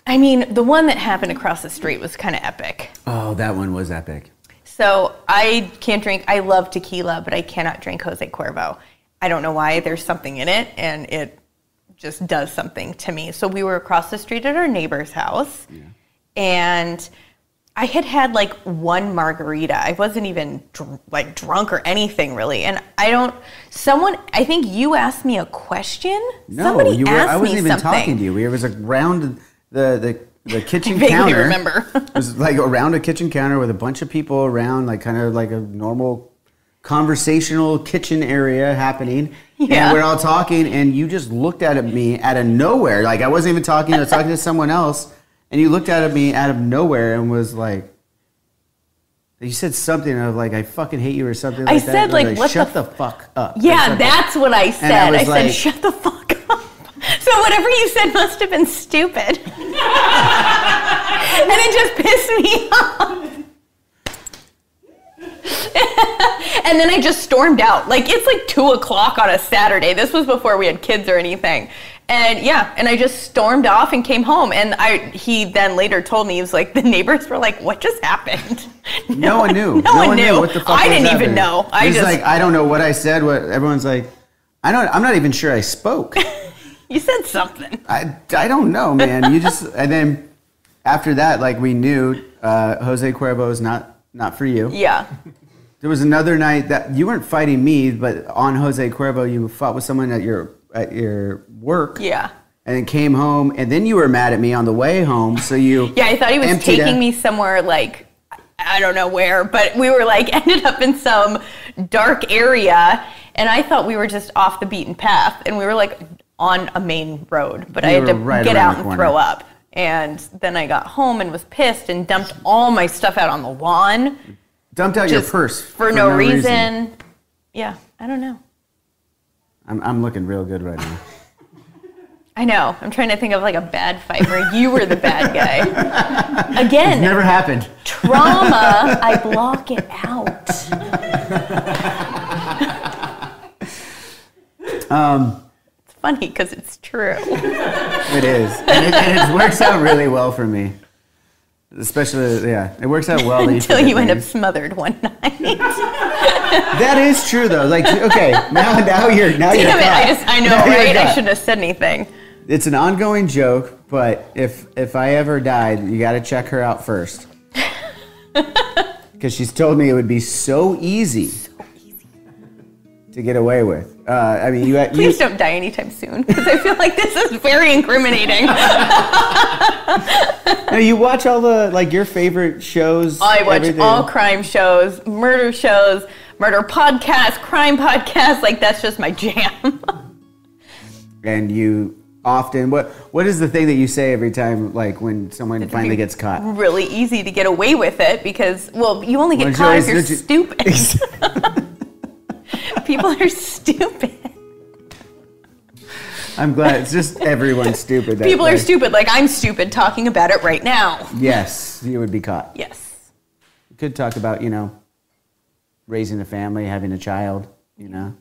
I mean, the one that happened across the street was kind of epic. Oh, that one was epic. So I can't drink. I love tequila, but I cannot drink Jose Cuervo. I don't know why. There's something in it, and it just does something to me. So we were across the street at our neighbor's house, and I had like one margarita. I wasn't even drunk or anything really. And I think you asked me a question. No, Somebody asked I wasn't me even something. talking to you. It was around the kitchen I vaguely counter. remember. It was like around a kitchen counter with a bunch of people around, like kind of like a normal conversational kitchen area happening. Yeah. And we're all talking, and you just looked at me out of nowhere. Like I wasn't even talking. I was talking to someone else, and you looked at me out of nowhere and was like, you said something of like, I fucking hate you or something like that. I said like, what shut the fuck up. Yeah, that's what I said. I I said, like, shut the fuck up. So whatever you said must have been stupid. And it just pissed me off. And then I just stormed out. Like, it's like 2:00 on a Saturday. This was before we had kids or anything. And and I just stormed off and came home. And he then later told me, he was like, the neighbors were like, what just happened? No one knew. No one knew. What the fuck I was didn't even happening. know. He's like, I don't know what I said. What everyone's like, I'm not even sure I spoke. You said something. I don't know, man. You just, and then after that, like we knew Jose Cuervo is not for you. Yeah. There was another night that you weren't fighting me, but on Jose Cuervo, you fought with someone at your work. Yeah. And then came home, and then you were mad at me on the way home. So you Yeah, I thought he was emptied taking out- me somewhere like, I don't know where, but we were like ended up in some dark area, and I thought we were just off the beaten path, and we were like on a main road, but I had to get out and throw up. And then I got home and was pissed and dumped all my stuff out on the lawn. Dumped out your Just purse for no reason. Yeah, I don't know. I'm looking real good right now. I know. I'm trying to think of like a bad fight where you were the bad guy. Again, Never happened. trauma, I block it out. It's funny because it's true. It is. And it works out really well for me. Especially, it works out well. Until you end up smothered one night. That is true, though. Like, okay, now you're Damn it, I know, right? I shouldn't have said anything. It's an ongoing joke, but if I ever died, you got to check her out first. Because she's told me it would be so easy to get away with. I mean, Please don't die anytime soon, because I feel like this is very incriminating. No, you watch all the, like, your favorite shows. I watch everything. all crime shows, murder podcasts, crime podcasts. Like, that's just my jam. And you often, what is the thing that you say every time, like when someone finally gets caught? Really easy to get away with it because, well, you only get caught if you're stupid. People are stupid. I'm glad it's just everyone's stupid. People are stupid, like I'm stupid talking about it right now. Yes, you would be caught. Yes. You could talk about, raising a family, having a child, Yeah.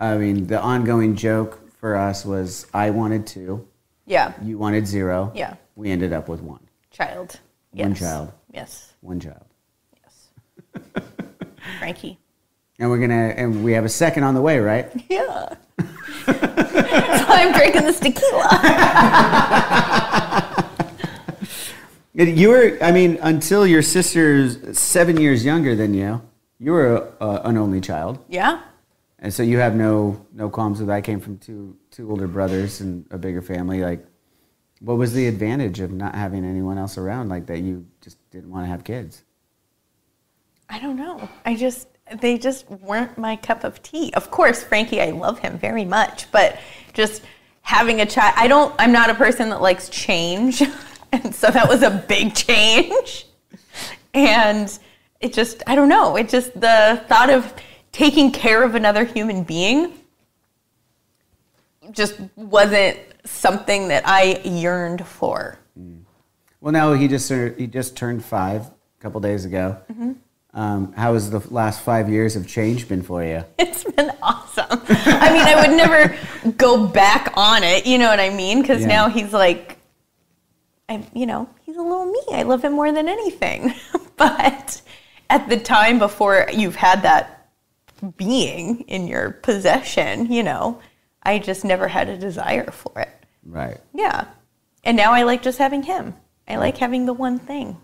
I mean, the ongoing joke for us was I wanted 2. Yeah. You wanted 0. Yeah. We ended up with 1. Child. One Yes. child. Yes. 1 child. Yes. Frankie. And and we have a second on the way, right? Yeah. That's why I'm drinking this tequila. You were, until your sister's 7 years younger than you were an only child. Yeah. And so you have no qualms with that. I came from two older brothers and a bigger family. Like, what was the advantage of not having anyone else around, like that you just didn't want to have kids? I don't know. They just weren't my cup of tea. Of course, Frankie, I love him very much, but just having a child, I'm not a person that likes change. And so that was a big change. And it just, I don't know. It just, the thought of taking care of another human being just wasn't something that I yearned for. Well, now he just turned 5 a couple days ago. Mm-hmm. How has the last 5 years of change been for you? It's been awesome. I would never go back on it, you know what I mean? Because now he's like, he's a little me. I love him more than anything. But at the time before you've had that being in your possession, I just never had a desire for it. Right. Yeah. And now I like just having him. I like having the one thing.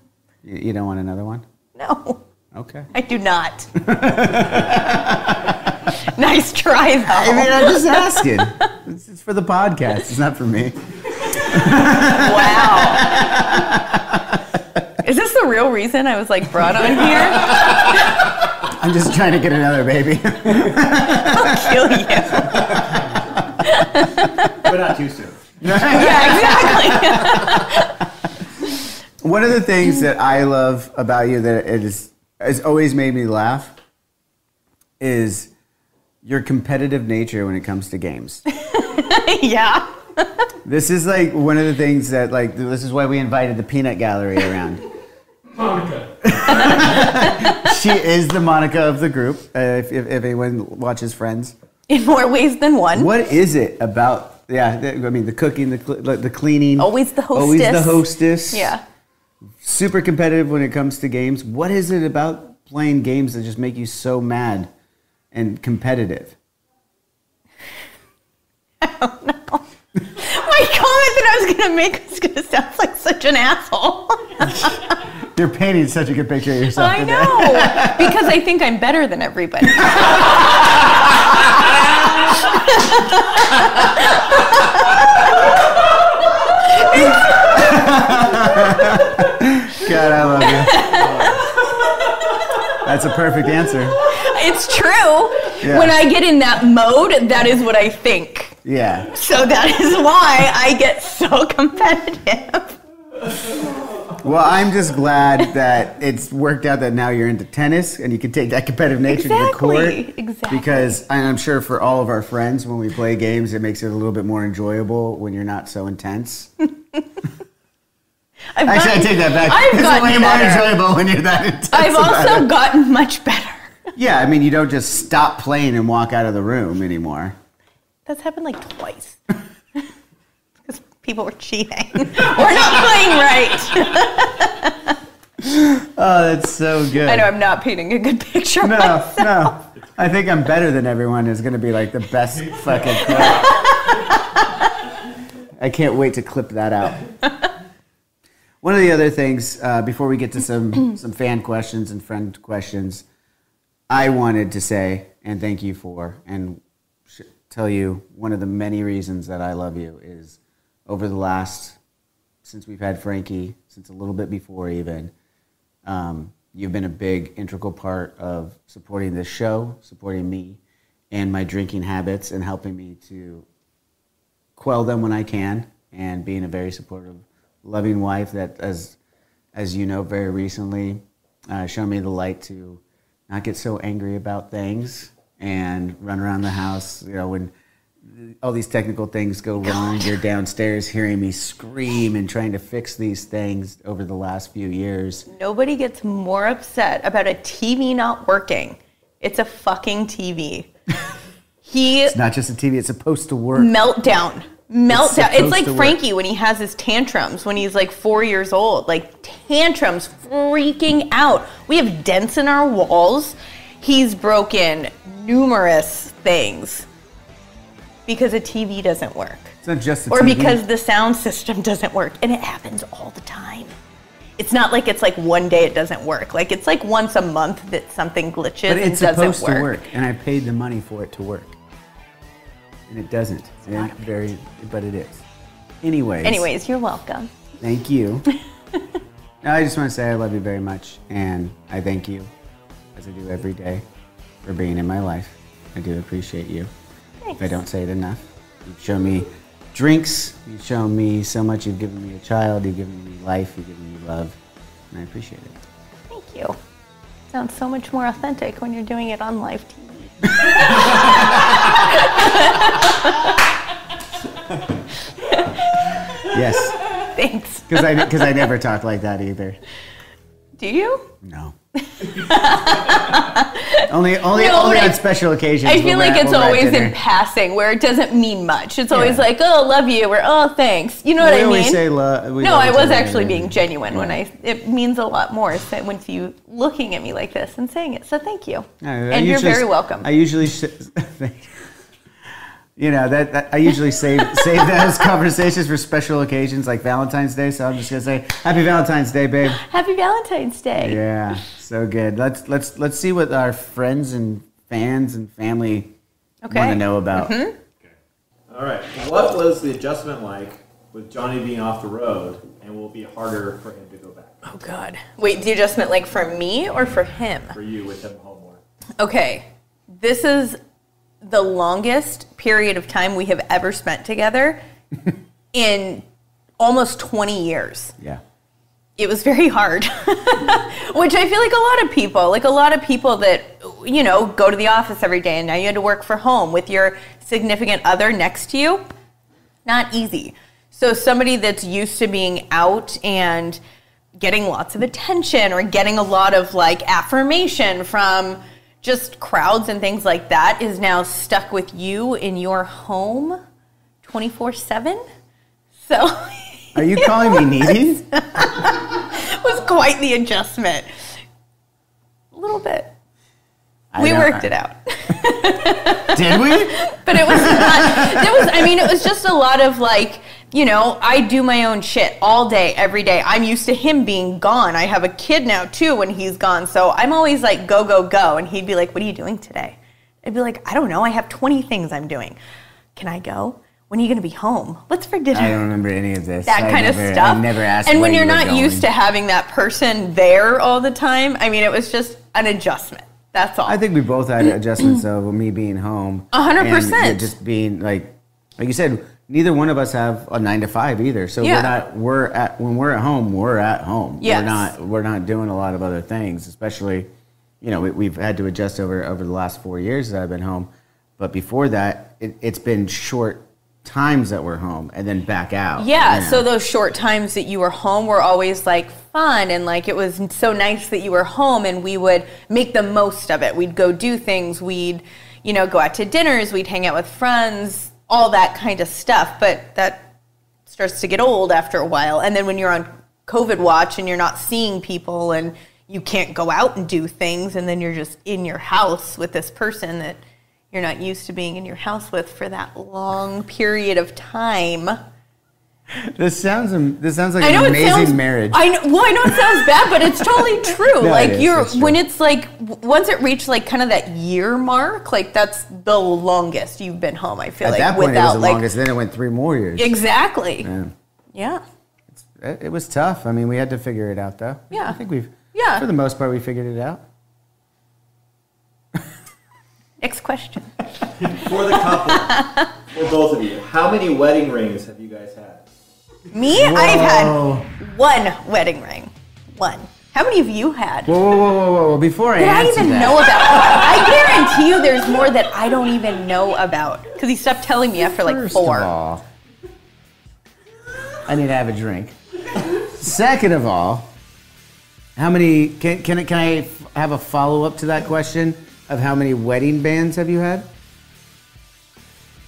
You don't want another one? No. Okay. I do not. Nice try, though. I'm just asking. It's for the podcast. It's not for me. Wow. Is this the real reason I was brought on here? I'm just trying to get another baby. I'll kill you. But not too soon. Yeah, exactly. One of the things that I love about you that has always made me laugh is your competitive nature when it comes to games. Yeah. This is one of the things that this is why we invited the Peanut Gallery around. Monica. She is the Monica of the group, if anyone watches Friends. In more ways than one. What is it about, the cooking, the cleaning. Always the hostess. Always the hostess. Yeah. Super competitive when it comes to games. What is it about playing games that just make you so mad and competitive? I don't know. My comment that I was going to make was going to sound like such an asshole. You're painting such a good picture of yourself I today. know. Because I think I'm better than everybody. God, I love you. That's a perfect answer. It's true. Yeah. When I get in that mode, that is what I think. Yeah. So that is why I get so competitive. Well, I'm just glad that it's worked out that now you're into tennis and you can take that competitive nature to the court. Exactly. Because I'm sure for all of our friends, when we play games, it makes it a little bit more enjoyable when you're not so intense. Actually, I take that back. It's way more enjoyable when you're that intense. I've also gotten much better. Yeah, you don't just stop playing and walk out of the room anymore. That's happened twice. Because people were cheating. Or not playing right. Oh, that's so good. I know I'm not painting a good picture of No. myself. I think I'm better than everyone is going to be the best fucking clip. I can't wait to clip that out. One of the other things, before we get to some fan questions and friend questions, I wanted to say and thank you for and tell you one of the many reasons that I love you is over the last, since we've had Frankie, since a little bit before even, you've been a big integral part of supporting this show, supporting me and my drinking habits and helping me to quell them when I can, and being a very supportive, loving wife that, as you know, very recently shown me the light to not get so angry about things and run around the house. You know, when all these technical things go wrong, you're downstairs hearing me scream and trying to fix these things over the last few years. Nobody gets more upset about a TV not working. It's a fucking TV. It's not just a TV, it's supposed to work. Meltdown. It's like Frankie when he has his tantrums when he's like 4 years old. Like tantrums, freaking out. We have dents in our walls. He's broken numerous things because a TV doesn't work. It's not just a or TV. Because the sound system doesn't work. And it happens all the time. It's not like it's like one day it doesn't work. Like it's like once a month that something glitches and doesn't work. But it's supposed to work, and I paid the money for it to work. And it doesn't. But it is. Anyways, you're welcome. Thank you. No, I just want to say I love you very much, and I thank you, as I do every day, for being in my life. I do appreciate you. Thanks. If I don't say it enough. You've shown me drinks, you've shown me so much, you've given me a child, you've given me life, you've given me love, and I appreciate it. Thank you. Sounds so much more authentic when you're doing it on live TV. Yes. Thanks. Because I never talk like that either. Do you? No. only on special occasions. I feel like it's always in passing where it doesn't mean much. It's always like, oh, love you, or oh, no, what I mean? We always say love. No, I was actually being genuine when it means a lot more with you looking at me like this and saying it. So thank you. And you're very welcome. I usually I usually save those conversations for special occasions like Valentine's Day. So I'm just gonna say, Happy Valentine's Day, babe. Happy Valentine's Day. Yeah, so good. Let's see what our friends and fans and family want to know about. Mm-hmm. Okay. All right. What was the adjustment like with Johnny being off the road, and will it be harder for him to go back? Oh God. Wait, the adjustment like for me or for him? For you with him home more. Okay, this is the longest period of time we have ever spent together in almost 20 years. Yeah. It was very hard, which I feel like a lot of people that, go to the office every day and now you had to work for home with your significant other next to you, not easy. So somebody that's used to being out and getting lots of attention or getting a lot of like affirmation from just crowds and things like that is now stuck with you in your home 24/7. So are you calling me needy? It was quite the adjustment. A little bit. We worked it out. Did we? But it was not, it was just a lot of like, I do my own shit all day, every day. I'm used to him being gone. I have a kid now too when he's gone. So I'm always like, go, go, go. And he'd be like, what are you doing today? I'd be like, I don't know. I have 20 things I'm doing. Can I go? When are you going to be home? What's for dinner? I don't remember any of this. That kind of stuff. I never asked. And when you're not used to having that person there all the time, it was just an adjustment. That's all. I think we both had adjustments of me being home. 100%. And just being like you said, neither one of us have a 9 to 5 either. So when we're at home, we're at home. Yes. We're not doing a lot of other things, especially, we've had to adjust over the last 4 years that I've been home. But before that, it's been short times that we're home and then back out. Yeah, so those short times that you were home were always like fun and like it was so nice that you were home and we would make the most of it. We'd go do things, we'd, go out to dinners, we'd hang out with friends, all that kind of stuff. But that starts to get old after a while. And then when you're on COVID watch and you're not seeing people and you can't go out and do things and then you're just in your house with this person that you're not used to being in your house with for that long period of time. This sounds like an amazing marriage. I know it sounds bad, but it's totally true. No, like it's true. when it's like once it reached like kind of that year mark, like that's the longest you've been home. I feel at like that point without it was the longest. Then it went 3 more years. Exactly. Yeah. It was tough. We had to figure it out though. Yeah. I think for the most part, we figured it out. Next question. For the For both of you, how many wedding rings have you guys had? Me? Whoa. I've had one wedding ring. One. How many have you had? Whoa. Before I Did I answer even that. know about? I guarantee you there's more that I don't even know about. Because he stopped telling me after like First 4. of all, I need to have a drink. Second of all, how many, can I have a follow-up to that question of how many wedding bands have you had?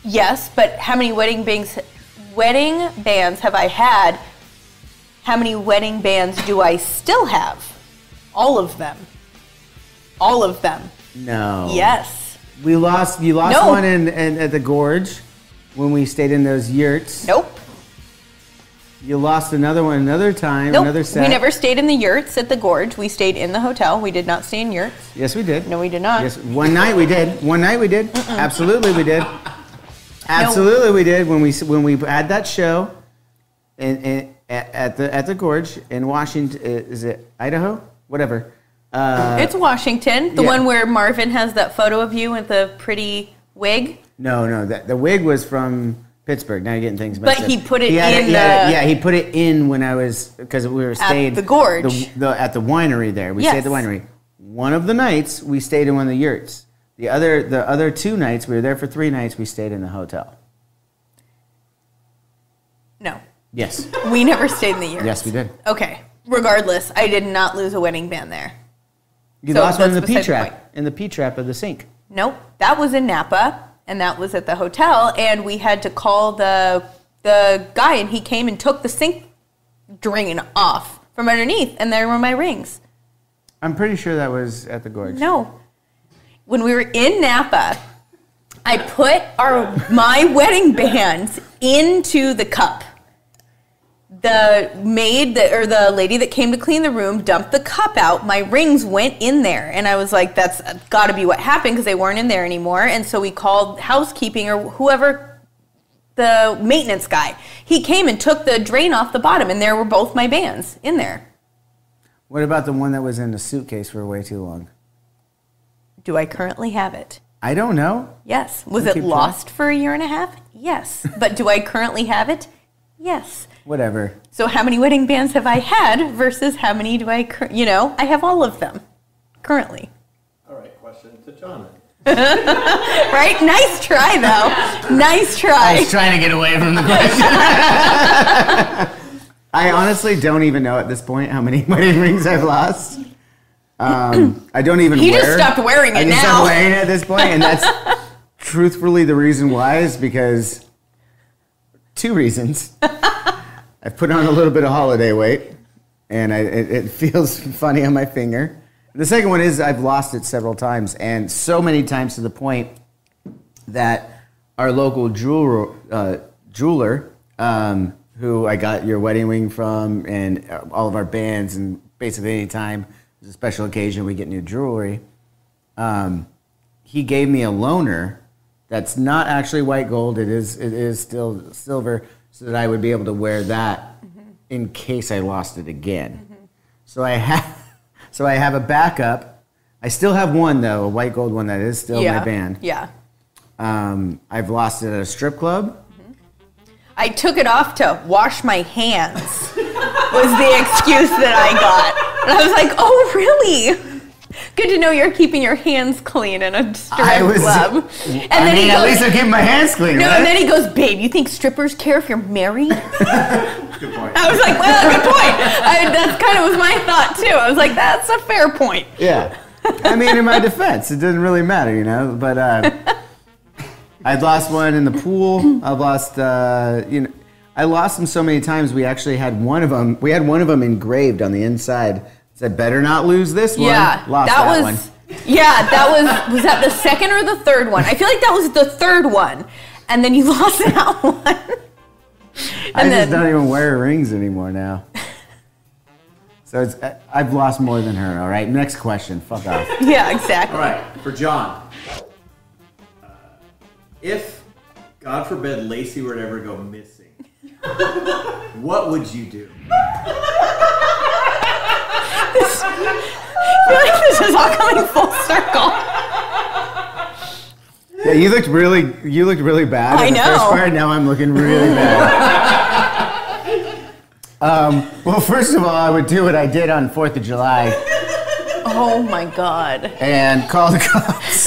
Yes, but how many wedding bands have I had? How many wedding bands do I still have? All of them. All of them. No. Yes. You lost No. one at the Gorge when we stayed in those yurts. Nope. You lost another one another time, Nope. another set. We never stayed in the yurts at the Gorge. We stayed in the hotel. We did not stay in yurts. Yes, we did. No, we did not. Yes, one night we did. Absolutely, we did. Absolutely, we did when we had that show, at the Gorge in Washington. Is it Idaho? Whatever. It's Washington, the yeah. one where Marvin has that photo of you with the pretty wig. No, the wig was from Pittsburgh. Now you're getting things mixed up. But he put it he put it in when I was, because we were staying the Gorge. at the winery there. We stayed at the winery. One of the nights we stayed in one of the yurts. The other 2 nights, we were there for 3 nights, we stayed in the hotel. No. Yes. We never stayed in the yurts. Yes, we did. Okay. Regardless, I did not lose a wedding band there. You So lost one in the that's P beside the point. trap. In the P trap of the sink. Nope. That was in Napa, and that was at the hotel, and we had to call the guy, and he came and took the sink drain off from underneath, and there were my rings. I'm pretty sure that was at the Gorge. No. When we were in Napa, I put my wedding bands into the cup. The maid or the lady that came to clean the room dumped the cup out. My rings went in there, and I was like, that's got to be what happened, because they weren't in there anymore. And so we called housekeeping or whoever, the maintenance guy. He came and took the drain off the bottom, and there were both my bands in there. What about the one that was in the suitcase for way too long? Do I currently have it? I don't know. Yes. Was We'll it keep lost for 1.5 years? Yes. But do I currently have it? Yes. Whatever. So how many wedding bands have I had versus how many do I, I have all of them currently. All right, question to John. Right? Nice try, though. Nice try. I was trying to get away from the question. I honestly don't even know at this point how many wedding rings I've lost. I don't even He wear. just stopped wearing it I just now. stopped wearing it at this point, and that's truthfully the reason why is because 2 reasons. I've put on a little bit of holiday weight, and it feels funny on my finger. The second one is I've lost it several times, and so many times to the point that our local jeweler, who I got your wedding ring from, and all of our bands, and basically any time there's a special occasion we get new jewelry, he gave me a loaner that's not actually white gold. It is still silver, so that I would be able to wear that in case I lost it again. So I have a backup. I still have one though, a white gold one that is still my band. Yeah. I've lost it at a strip club. I took it off to wash my hands was the excuse that I got. And I was like, oh, really? Good to know you're keeping your hands clean in a strip club. And then at least I'm keeping my hands clean, No, right? and then he goes, babe, you think strippers care if you're married? Good point. I was like, well, good point. That's kind of was my thought, too. I was like, that's a fair point. Yeah. I mean, in my defense, it doesn't really matter, but I'd lost one in the pool. I've lost, I lost them so many times. We actually had one of them. We had one of them engraved on the inside. Said, better not lose this one. Yeah, Lost that one. Yeah, was that the second or the third one? I feel like that was the third one. And then you lost that one. I just don't even wear rings anymore now. So I've lost more than her, all right? Next question. Fuck off. Yeah, exactly. All right, for John. If, God forbid, Lacey were to ever go missing, what would you do? I feel like this is all coming full circle. Yeah, you looked really bad. I in the know. First part, now I'm looking really bad. Well, first of all, I would do what I did on 4th of July Oh my God. and call the cops.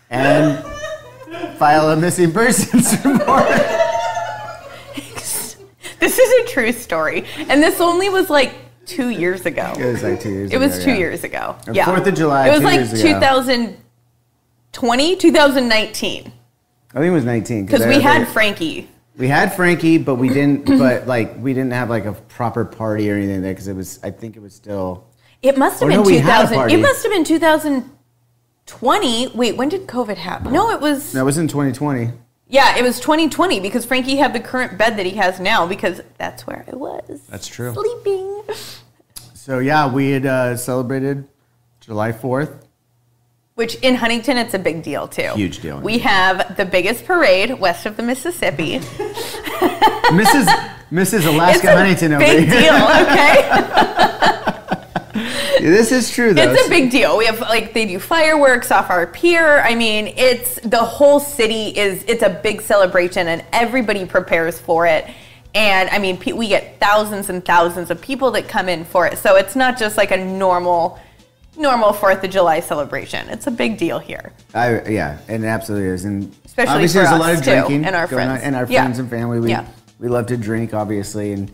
And file a missing persons report. This is a true story. And this only was like 2 years ago. It was like 2 years It ago. was 2 years ago. Or Yeah. 4th of July, It was 2 like years ago. 2020, 2019. I think it was 19. Because we had Frankie. We had Frankie, but we didn't. But like, we didn't have like a proper party or anything there because it was. I think it was still. It must have Oh, been no, we had a 2000. party. It must have been 2020. Wait, when did COVID happen? No, it was. No, it was in 2020. Yeah, it was 2020 because Frankie had the current bed that he has now because that's where I was. That's true. Sleeping. So yeah, we had celebrated July 4th. Which in Huntington, it's a big deal too. Huge deal. We have the biggest parade west of the Mississippi. Mrs. Alaska It's a Huntington over big here. deal, okay? This is true though. It's a big deal. We have like they do fireworks off our pier. I mean, it's the whole city it's a big celebration and everybody prepares for it. And I mean, we get thousands and thousands of people that come in for it. So it's not just like a normal 4th of July celebration. It's a big deal here. Yeah, and it absolutely is. And Especially obviously for there's a us, lot of too, drinking and our going friends. on, and our Yeah. friends and family. Yeah. We love to drink, obviously, and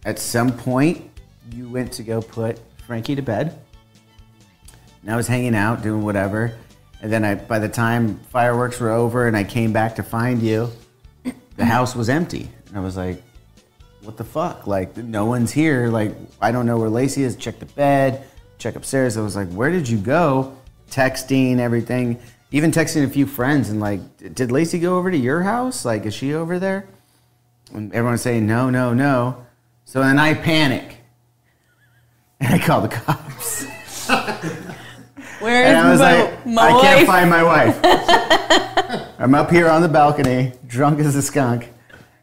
at some point you went to go put Frankie to bed. And I was hanging out, doing whatever, and then by the time fireworks were over and I came back to find you, the house was empty, and I was like, "What the fuck? Like, no one's here. Like, I don't know where Lacey is. Check the bed." Check upstairs. I was like, where did you go? Texting, everything. Even texting a few friends and like, did Lacey go over to your house? Like, is she over there? And everyone's saying, no, no, no. So then I panic. And I call the cops. Where And is I was my like, I wife? can't find my wife. I'm up here on the balcony, drunk as a skunk,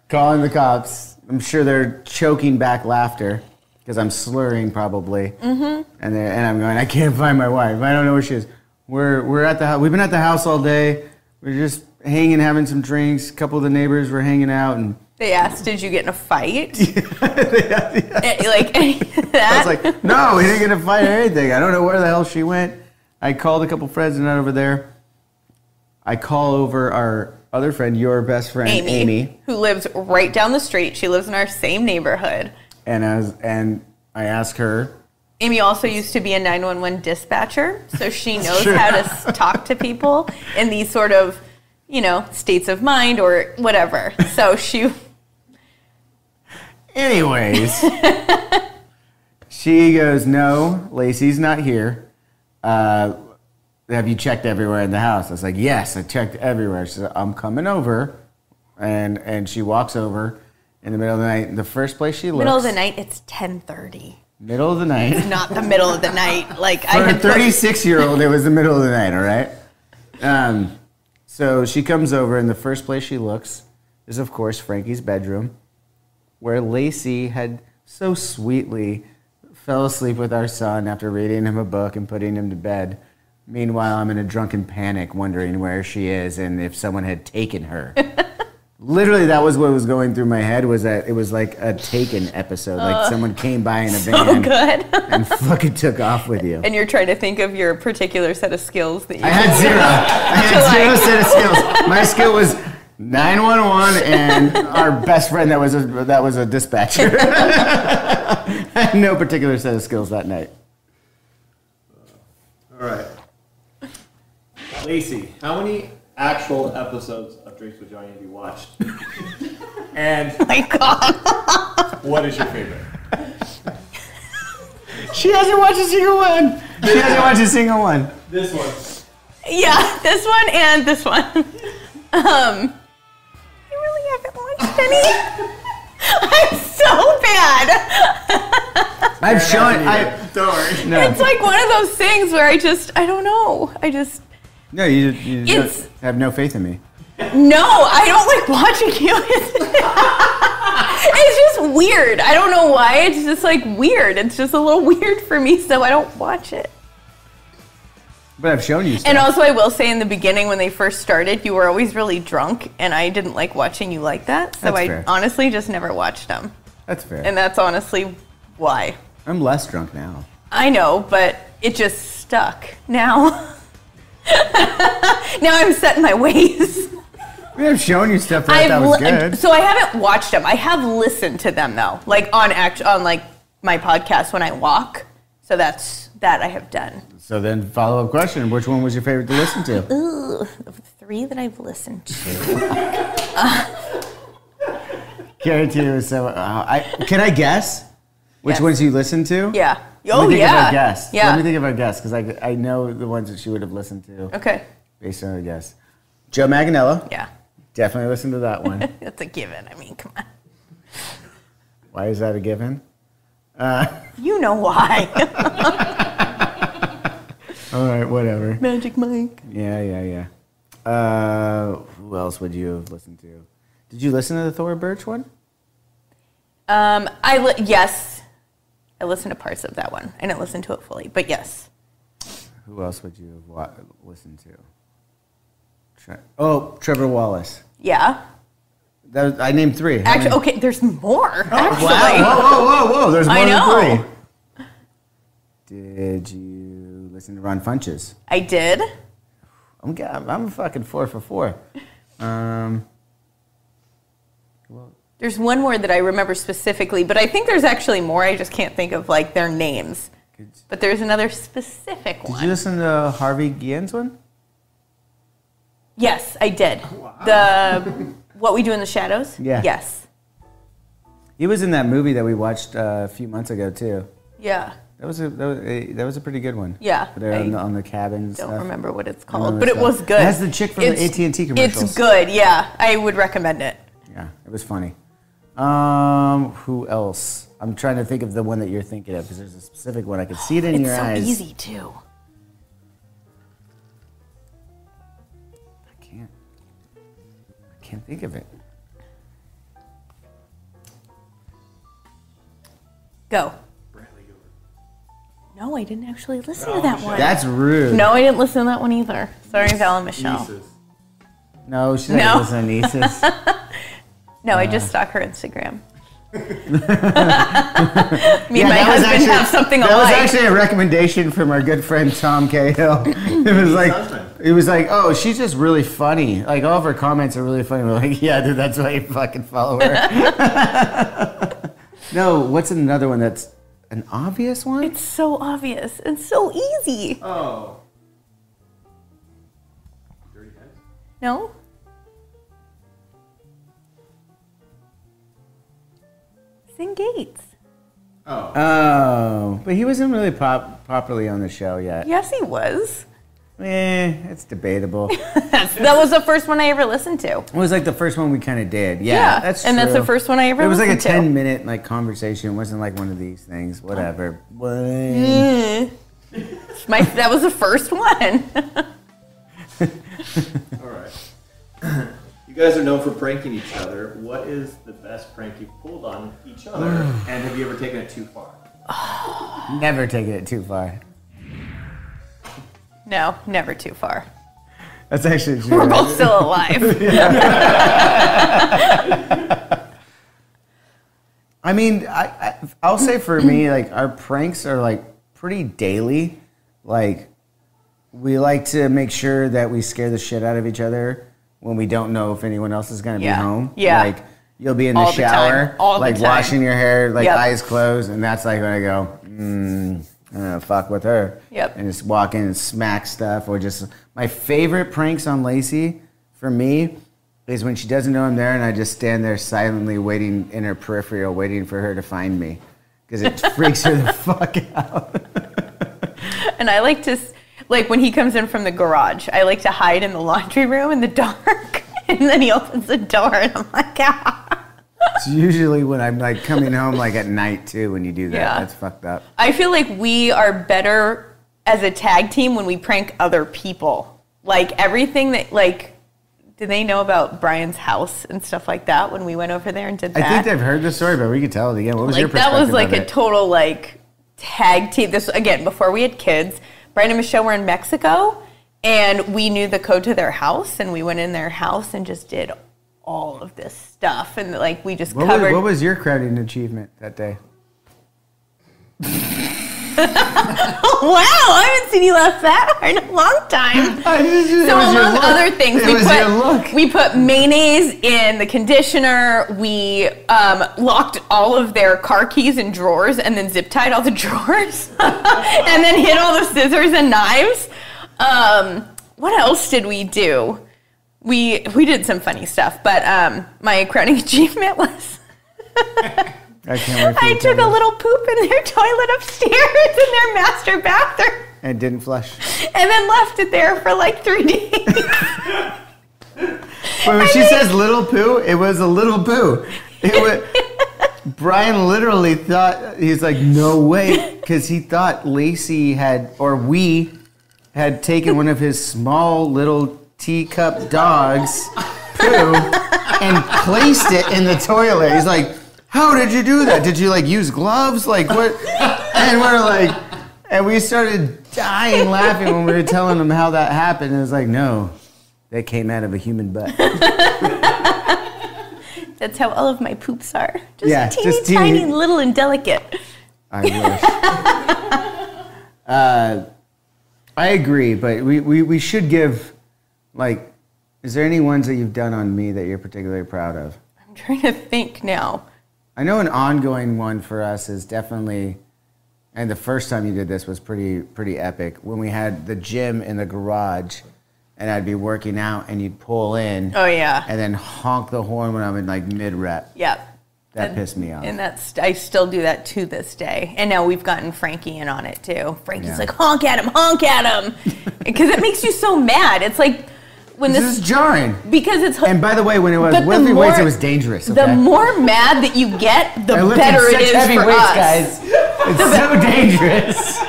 calling the cops. I'm sure they're choking back laughter. Because I'm slurring probably, and I'm going. I can't find my wife. I don't know where she is. We're at the house. We've been at the house all day. We're just hanging, having some drinks. A couple of the neighbors were hanging out, and They asked, did you get in a fight? yeah. Like any of that? I was like, no, we didn't get in a fight or anything. I don't know where the hell she went. I called a couple friends, they're not over there. I call over our other friend, your best friend, Amy, who lives right down the street. She lives in our same neighborhood. and I asked her. Amy also used to be a 911 dispatcher, so she knows how to talk to people in these sort of, states of mind or whatever. So she... Anyways, she goes, no, Lacey's not here. Have you checked everywhere in the house? I was like, yes, I checked everywhere. She said, I'm coming over. And she walks over in the middle of the night. The first place she looks. Middle of the night, it's 10:30. Middle of the night. Not the middle of the night. Like For a 36-year-old, it was the middle of the night, all right? So she comes over, and the first place she looks is, of course, Frankie's bedroom, where Lacy had so sweetly fell asleep with our son after reading him a book and putting him to bed. Meanwhile, I'm in a drunken panic wondering where she is and if someone had taken her. Literally, that was what was going through my head, was that it was like a Taken episode. Like someone came by in a van good. and fucking took off with you. And you're trying to think of your particular set of skills that you I had zero. I had zero set of skills. My skill was 911 and our best friend that was a dispatcher. I had no particular set of skills that night. All right. Lacey, how many actual episodes of Drinks with Johnny have you watched? And my God. what is your favorite? She hasn't watched a single one. She hasn't watched a single one. This one. Yeah, this one and this one. I really haven't watched any. I'm so bad. I've shown. Don't worry. No. It's like one of those things where I don't know. No, you It's- don't have no faith in me. No, I don't like watching you. It's just weird. I don't know why. It's just like weird. It's just a little weird for me, so I don't watch it. But I've shown you stuff. And also, I will say in the beginning when they first started, you were always really drunk, and I didn't like watching you like that. So That's I fair. honestly just never watched them. That's fair. And that's honestly why. I'm less drunk now. I know, but it just stuck. Now, now I'm set in my ways. I've shown you stuff that I thought was good. So I haven't watched them. I have listened to them though, like on like my podcast when I walk. So that's that I have done. So then, follow-up question: which one was your favorite to listen to? Ooh, of the 3 that I've listened to. Guarantee it was so. Can I guess which Yes. ones you listened to? Yeah. Let Oh me think yeah. of our guest. Yeah. Let me think of our guest because I know the ones that she would have listened to Okay. based on her guess. Joe Manganiello. Yeah. Definitely listened to that one. That's a given. I mean, come on. Why is that a given? You know why. All right, whatever. Magic Mike. Yeah. Who else would you have listened to? Did you listen to the Thora Birch one? Yes. I listened to parts of that one. I didn't listen to it fully, but yes. Who else would you have listened to? Trevor Wallace. Yeah. I named 3. How Actually, many? okay, there's more. Actually. Wow. Whoa. There's more I know. than 3. Did you listen to Ron Funches? I did. I'm a fucking 4 for 4. There's one more that I remember specifically, but I think there's actually more. I just can't think of like their names. But there's another specific one. Did you listen to Harvey Guillen's one? Yes, I did. The What We Do in the Shadows? Yeah. Yes. He was in that movie that we watched a few months ago too. Yeah. That was a pretty good one. Yeah. They're on the cabin and Don't stuff. remember what it's Remember called, but it stuff. was good. It has the chick from the AT&T commercials. It's good, yeah. I would recommend it. Yeah, it was funny. Who else? I'm trying to think of the one that you're thinking of because there's a specific one. I could see it in your eyes. It's so easy too. I can't think of it. Go. No, I didn't actually listen to that one. That's rude. No, I didn't listen to that one either. Sorry, Val and Michelle. Nieces. No, she's not listening to nieces. No, I just stalk her Instagram. Me and Yeah, my that was husband have something That was alike. actually a recommendation from our good friend Tom Cahill. It was like, oh, she's just really funny. Like all of her comments are really funny. We're like, yeah, dude, that's why you fucking follow her. No, what's another one that's an obvious one? It's so obvious and so easy. Oh. Dirty Heads? No? Gates. Oh, but he wasn't really properly on the show yet. Yes, he was. It's debatable. That was the first one I ever listened to. It was like the first one we kind of did. Yeah, that's and that's true. the first one I ever It was like a listened to. 10-minute like conversation. It wasn't like one of these things. Whatever. That was the first one. All right. You guys are known for pranking each other. What is the best prank you've pulled on each other? And have you ever taken it too far? Never taking it too far. No, never too far. That's actually true. We're both still alive. I mean, I'll say for me, like our pranks are like pretty daily. Like we like to make sure that we scare the shit out of each other when we don't know if anyone else is going to be home. Yeah. Like you'll be in the All the time. shower, All the like time. washing your hair, like Yep. eyes closed, and that's like when I go, I'm gonna fuck with her. Yep. And just walk in and smack stuff, or just my favorite pranks on Lacey for me is when she doesn't know I'm there and I just stand there silently waiting in her peripheral, waiting for her to find me. Because it freaks her the fuck out. And I like to, like when he comes in from the garage, I like to hide in the laundry room in the dark. And then he opens the door and I'm like, ah. It's usually when I'm like coming home like at night too when you do that. Yeah. That's fucked up. I feel like we are better as a tag team when we prank other people. Like everything that, like, do they know about Brian's house and stuff like that when we went over there and did that? I think they've heard the story, but we could tell it again. What was your Like that perspective was like of a it? total like tag team. This again before we had kids, Brian and Michelle were in Mexico, and we knew the code to their house, and we went in their house and just did all of this stuff, and like we just covered. What was your crowning achievement that day? Wow, I haven't seen you laugh that hard in a long time. So among other things, we put mayonnaise in the conditioner. We locked all of their car keys in drawers and then zip tied all the drawers, and then hid all the scissors and knives. What else did we do? We did some funny stuff, but my crowning achievement was. I took a little poop in their toilet upstairs in their master bathroom. And didn't flush. And then left it there for like 3 days. But when she says little poo, it was a little poo. Brian literally thought, he's like, no way, because he thought Lacy we had taken one of his small little teacup dogs poo and placed it in the toilet. He's like, how did you do that? Did you like use gloves? Like what? And we're like, and we started dying laughing when we were telling him how that happened. And it was like, no, that came out of a human butt. That's how all of my poops are. Just teeny, little and delicate. I wish. I agree, but we should give, like, is there any ones that you've done on me that you're particularly proud of? I'm trying to think now. I know an ongoing one for us is definitely, and the first time you did this was pretty epic, when we had the gym in the garage, and I'd be working out, and you'd pull in. Oh, yeah. And then honk the horn when I'm in, like, mid-rep. Yep. That pissed me off. And I still do that to this day. And now we've gotten Frankie in on it, too. Frankie's like, honk at him. Because it makes you so mad. It's like, when this is jarring. Because it's... And by the way, when it was lifting weights, it was dangerous. Okay? The more mad that you get, the better it is heavy for weights, us. Guys. It's so dangerous.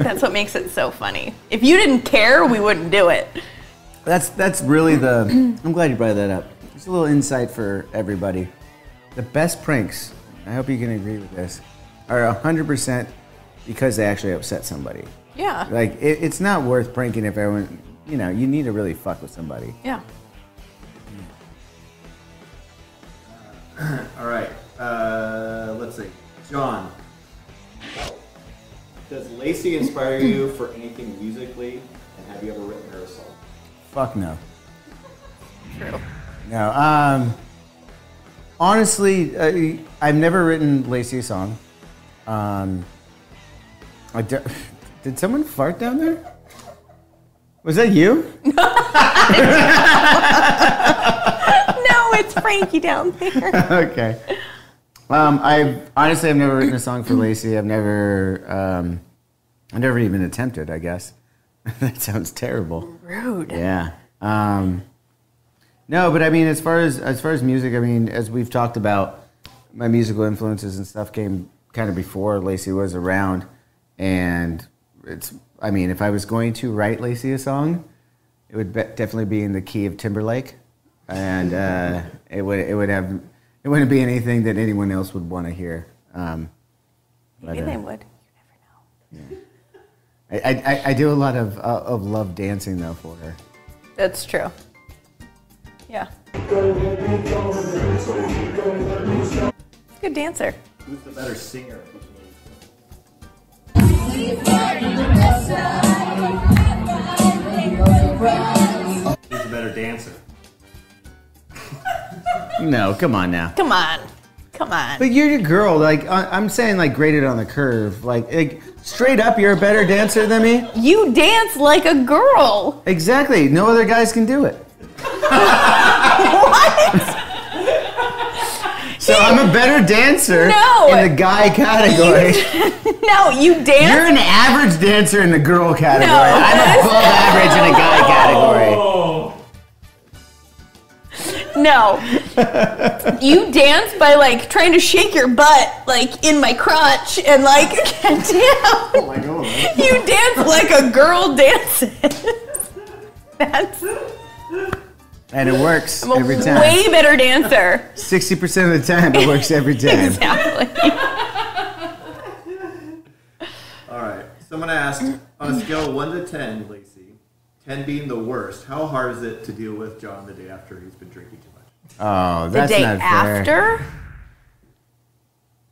That's what makes it so funny. If you didn't care, we wouldn't do it. That's really the... I'm glad you brought that up. Just a little insight for everybody. The best pranks, I hope you can agree with this, are 100% because they actually upset somebody. Yeah. Like, it's not worth pranking if everyone, you need to really fuck with somebody. Yeah. All right. Let's see. John, does Lacey inspire you for anything musically? And have you ever written her a song? Fuck no. True. No. Honestly, I've never written Lacey a song. Did someone fart down there? Was that you? No, it's Frankie down there. Okay. I've never written a song for Lacy. I've never even attempted, I guess. That sounds terrible. Rude. Yeah. No, but I mean, as far as music, I mean, as we've talked about, my musical influences and stuff came kind of before Lacy was around, and if I was going to write Lacy a song, it would definitely be in the key of Timberlake, and it wouldn't be anything that anyone else would want to hear. Maybe they would. You never know. Yeah. I do a lot of love dancing though for her. That's true. Yeah. Good dancer. Who's the better singer? Who's the better dancer? No, come on now. Come on. But you're your girl. Like I'm saying, like graded on the curve. Like straight up, you're a better dancer than me. You dance like a girl. Exactly. No other guys can do it. What? So I'm a better dancer in the guy category. You dance. You're an average dancer in the girl category. No, I'm above average in a guy category. No. You dance by like trying to shake your butt like in my crotch and like get down. Oh my God. You dance like a girl dances. That's... And it works every time. Way better dancer. 60% of the time, it works every time. Exactly. Someone asked, on a scale of 1 to 10, Lacey, 10 being the worst, how hard is it to deal with John the day after he's been drinking too much? Oh, The that's day not fair. after?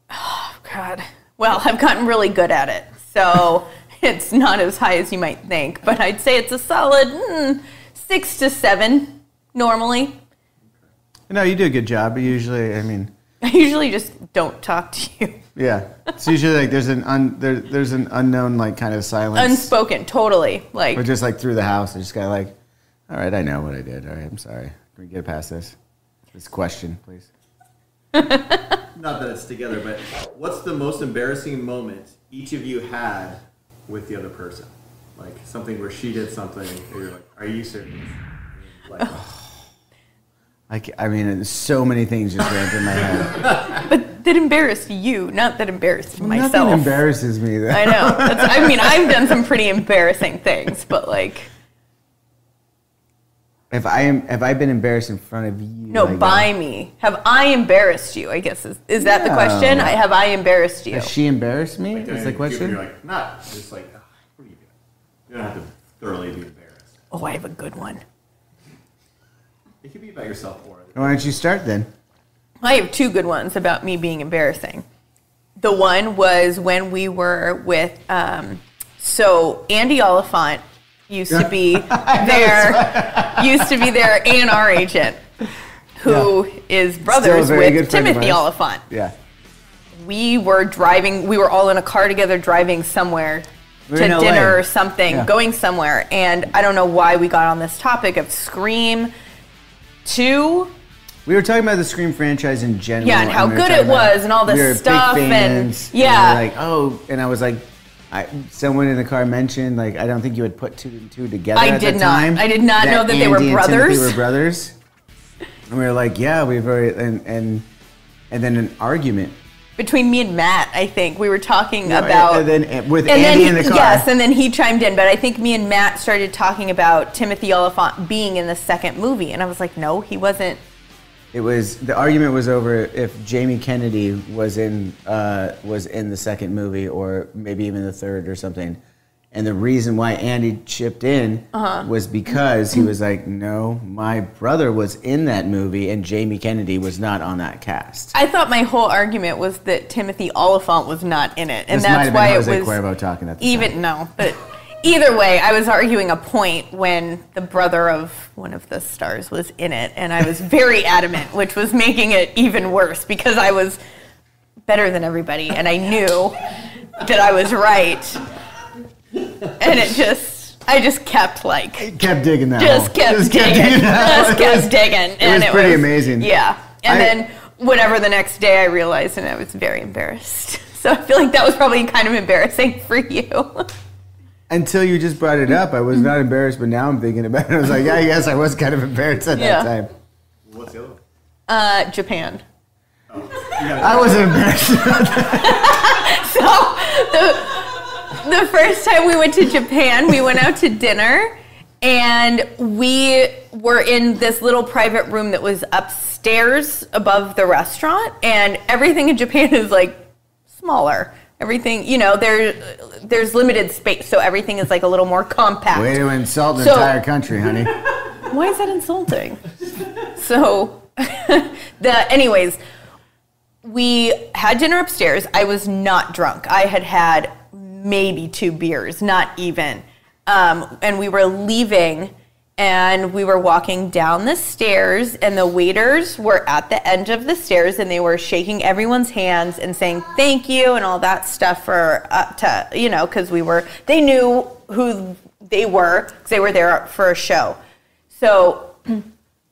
Oh, God. Well, I've gotten really good at it, so it's not as high as you might think. But I'd say it's a solid 6 to 7 normally. No, you do a good job. But usually, I mean, I usually just don't talk to you. yeah. It's usually like there's an unknown like kind of silence. Unspoken, totally. Like, Or just like through the house, I just kind of like, all right, I know what I did. All right, I'm sorry. Can we get past this question, please? Not that it's together, but what's the most embarrassing moment each of you had with the other person? Like something where she did something, and you're like, "Are you serious?" Like, I mean, so many things just ran through my head. but that embarrassed you, not that embarrassed myself. Nothing embarrasses me, though. I know. I mean, I've done some pretty embarrassing things, but like. Have I been embarrassed in front of you? No, like by me. Have I embarrassed you? I guess is that the question? No. Have I embarrassed you? Has she embarrassed me? like, Is the question? You're like, not just like, "Ugh, what are you doing?" You don't have to thoroughly be embarrassed. Oh, I have a good one. It could be about yourself or Why don't you start then? I have 2 good ones about me being embarrassing. The one was when we were with, so Andy Oliphant used to be their A&R agent, who is brothers Still a very good with friend of Timothy ours. Oliphant. Yeah. We were all in a car together driving somewhere We're to in LA. dinner or something, Yeah. going somewhere. And I don't know why we got on this topic of Scream 2. We were talking about the Scream franchise in general. Yeah, and how we were good talking it was and all this we were stuff big and- fans, yeah. we were like, oh, and I was like, someone in the car mentioned, like, I don't think you had put 2 and 2 together I at did the not. time. I did not know that they were Andy and brothers. Timothy were brothers. And we were like, yeah, we've already, and then an argument. Between me and Matt, I think. We were talking about... And then with and Andy then in the car. Yes, and then he chimed in, but I think me and Matt started talking about Timothy Oliphant being in the second movie, and I was like, no, he wasn't. The argument was over if Jamie Kennedy was in the second movie or maybe even the third or something. And the reason why Andy chipped in was because he was like, no, my brother was in that movie and Jamie Kennedy was not on that cast. I thought my whole argument was that Timothy Oliphant was not in it, and This might that's have why been it Jose was Cuervo talking at the even time. no, but either way, I was arguing a point when the brother of one of the stars was in it, and I was very adamant, which was making it even worse because I was better than everybody, and I knew that I was right, and I just kept like. Kept digging that Just hole. kept digging. Just kept digging. It was pretty amazing. Yeah. And then whatever the next day I realized, and I was very embarrassed. So I feel like that was probably kind of embarrassing for you. Until you just brought it up, I was not embarrassed, but now I'm thinking about it. I was like, yeah, I guess I was kind of embarrassed at that time. What's the other one? Japan. I wasn't embarrassed about that. So the first time we went to Japan, we went out to dinner, and we were in this little private room that was upstairs above the restaurant, and everything in Japan is like smaller. Everything, there's limited space, so everything is like a little more compact. Way to insult the entire country, honey. Why is that insulting? So, anyways, we had dinner upstairs. I was not drunk. I had maybe 2 beers, not even. And we were leaving, and we were walking down the stairs, and the waiters were at the end of the stairs, and they were shaking everyone's hands and saying thank you and all that stuff because they knew who they were because they were there for a show. So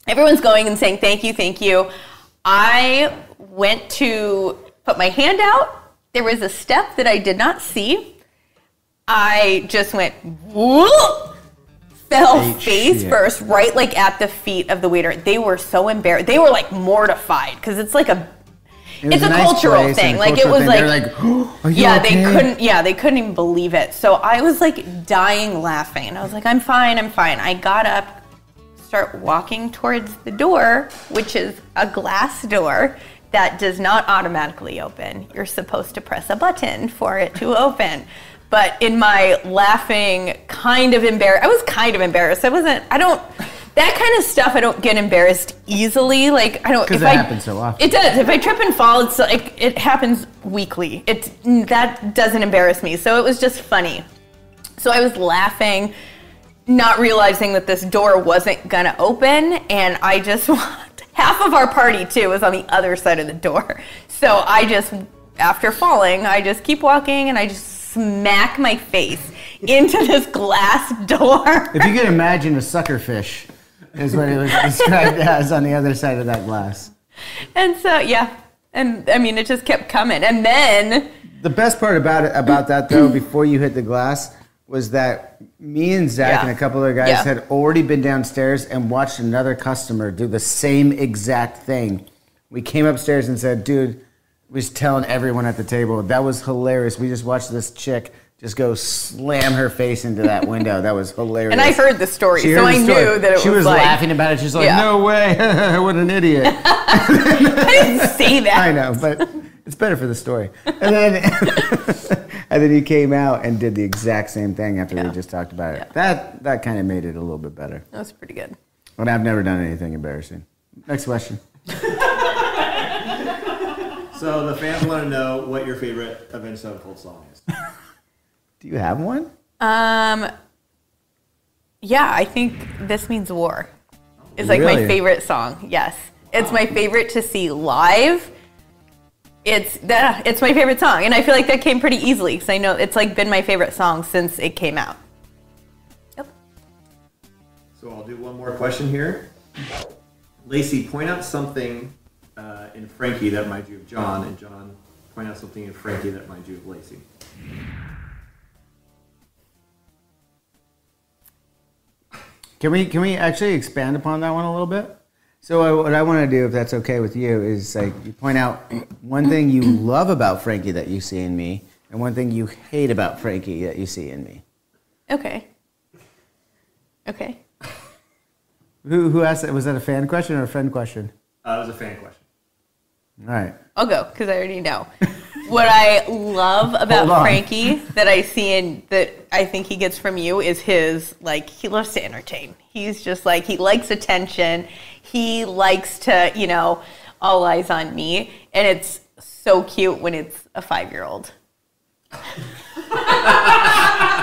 everyone's going and saying thank you, thank you. I went to put my hand out. There was a step that I did not see. I just went, whoop, fell face first, right like at the feet of the waiter. They were so embarrassed. They were like mortified because it's like it's a cultural thing. Like it was like, they're like, oh, are you yeah, okay? they couldn't even believe it. So I was like dying laughing. And I was like, I'm fine. I got up, start walking towards the door, which is a glass door that does not automatically open. You're supposed to press a button for it to open. But in my laughing, I was kind of embarrassed. That kind of stuff, I don't get embarrassed easily. Like, I don't. Because it happens so often. It does. If I trip and fall, it's like, it happens weekly. That doesn't embarrass me. So it was just funny. So I was laughing, not realizing that this door wasn't gonna open, and I just half of our party too was on the other side of the door. So after falling, I just keep walking, and I just smack my face into this glass door. If you could imagine a sucker fish, is what it was described as on the other side of that glass. And so, yeah. And I mean, it just kept coming. And then the best part about that though, before you hit the glass, was that me and Zach and a couple other guys had already been downstairs and watched another customer do the same exact thing. We came upstairs and said, dude, was telling everyone at the table, that was hilarious. We just watched this chick just go slam her face into that window. That was hilarious. And I heard the story, so I knew that it was She was like, laughing about it. She's like, no way. What an idiot. I didn't say that. I know, but it's better for the story. And then he came out and did the exact same thing after we just talked about it. That kind of made it a little bit better. That was pretty good. But I've never done anything embarrassing. Next question. So the fans want to know what your favorite Avenged Sevenfold song is. Do you have one? Yeah, I think This Means War is like my favorite song. Yes. It's my favorite to see live. It's my favorite song, and I feel like that came pretty easily because I know it's like been my favorite song since it came out. Yep. So I'll do one more question here. Lacey, point out something in Frankie that reminds you of John, and John, point out something in Frankie that reminds you of Lacey. Can we actually expand upon that one a little bit? So what I want to do, if that's okay with you, is like you point out one thing you love about Frankie that you see in me, and one thing you hate about Frankie that you see in me. Okay. Okay. Who asked that? Was that a fan question or a friend question? It was a fan question. All right. I'll go because I already know. What I love about Frankie that I see and that I think he gets from you is his, like, he loves to entertain. He's just like, he likes attention. He likes to, all eyes on me. And it's so cute when it's a 5-year-old. What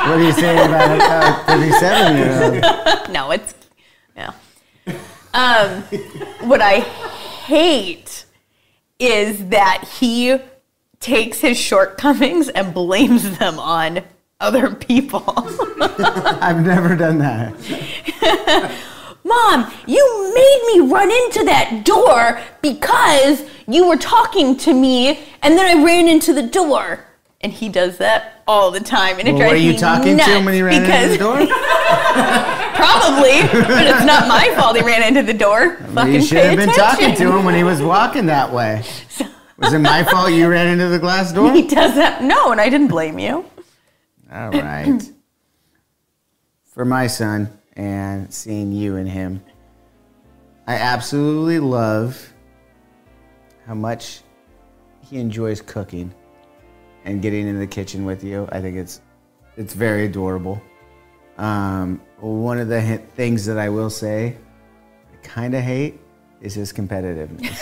are you saying about a 37-year-old? No. What I hate is that he takes his shortcomings and blames them on other people. I've never done that. Mom, you made me run into that door because you were talking to me and then I ran into the door. And he does that all the time. And it drives me nuts. Were you talking to him when he ran into the door? Probably, but it's not my fault he ran into the door. You should have been talking to him when he was walking that way. Was it my fault you ran into the glass door? He does that. No, and I didn't blame you. All right. For my son and seeing you and him, I absolutely love how much he enjoys cooking and getting in the kitchen with you. I think it's very adorable. One of the things that I will say I kind of hate is his competitiveness.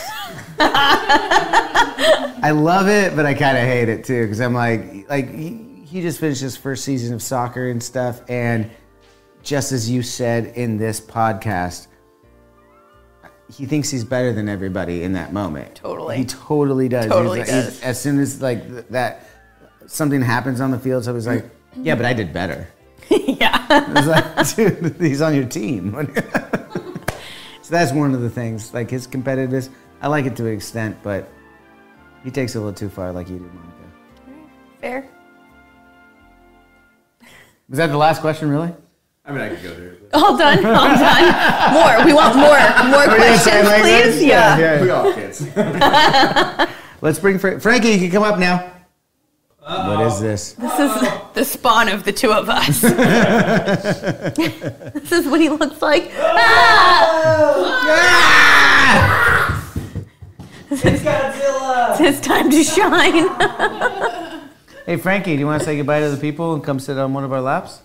I love it, but I kind of hate it too, because I'm like he just finished his first season of soccer and stuff, and just as you said in this podcast, he thinks he's better than everybody in that moment. Totally. He totally does. Does. As soon as like that something happens on the field, so he's like, yeah, but I did better. Yeah. It's like, dude, he's on your team. So that's one of the things, like his competitiveness. I like it to an extent, but he takes it a little too far, like you do, Monica. Fair. Was that the last question, really? I mean, I could go there. All done. More. We want more questions, please. Yeah. We all kids. Let's bring Frankie. You can come up now. What is this? This is the spawn of the two of us. This is what he looks like. It's Godzilla. It's his time to shine. Hey, Frankie, do you want to say goodbye to the people and come sit on one of our laps?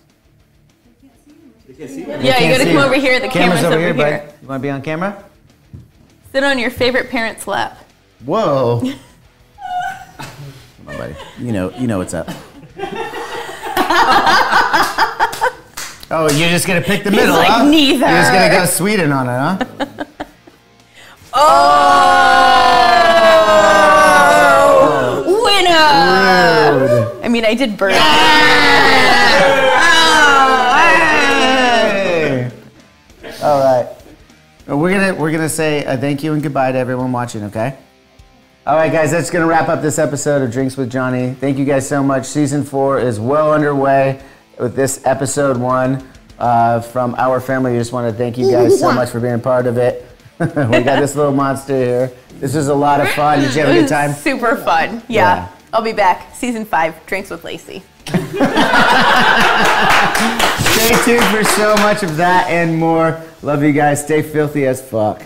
You can't see me. Yeah, you gotta come over here. The camera's over here. Bud. You want to be on camera? Sit on your favorite parent's lap. Whoa. Come on, buddy. You know what's up. Oh, you're just gonna pick the middle, like, huh? neither. You're just gonna go Sweden on it, huh? Oh! Winner! Rude. I mean, I did burn. Hey. All right. Well, we're gonna say a thank you and goodbye to everyone watching. Okay. All right, guys. That's gonna wrap up this episode of Drinks with Johnny. Thank you guys so much. Season 4 is well underway with this episode 1 from our family. We just want to thank you guys so much for being a part of it. We got this little monster here. This was a lot of fun. Did you have a good time? Super fun. Yeah. I'll be back. Season 5, Drinks with Lacy. Stay tuned for so much of that and more. Love you guys. Stay filthy as fuck.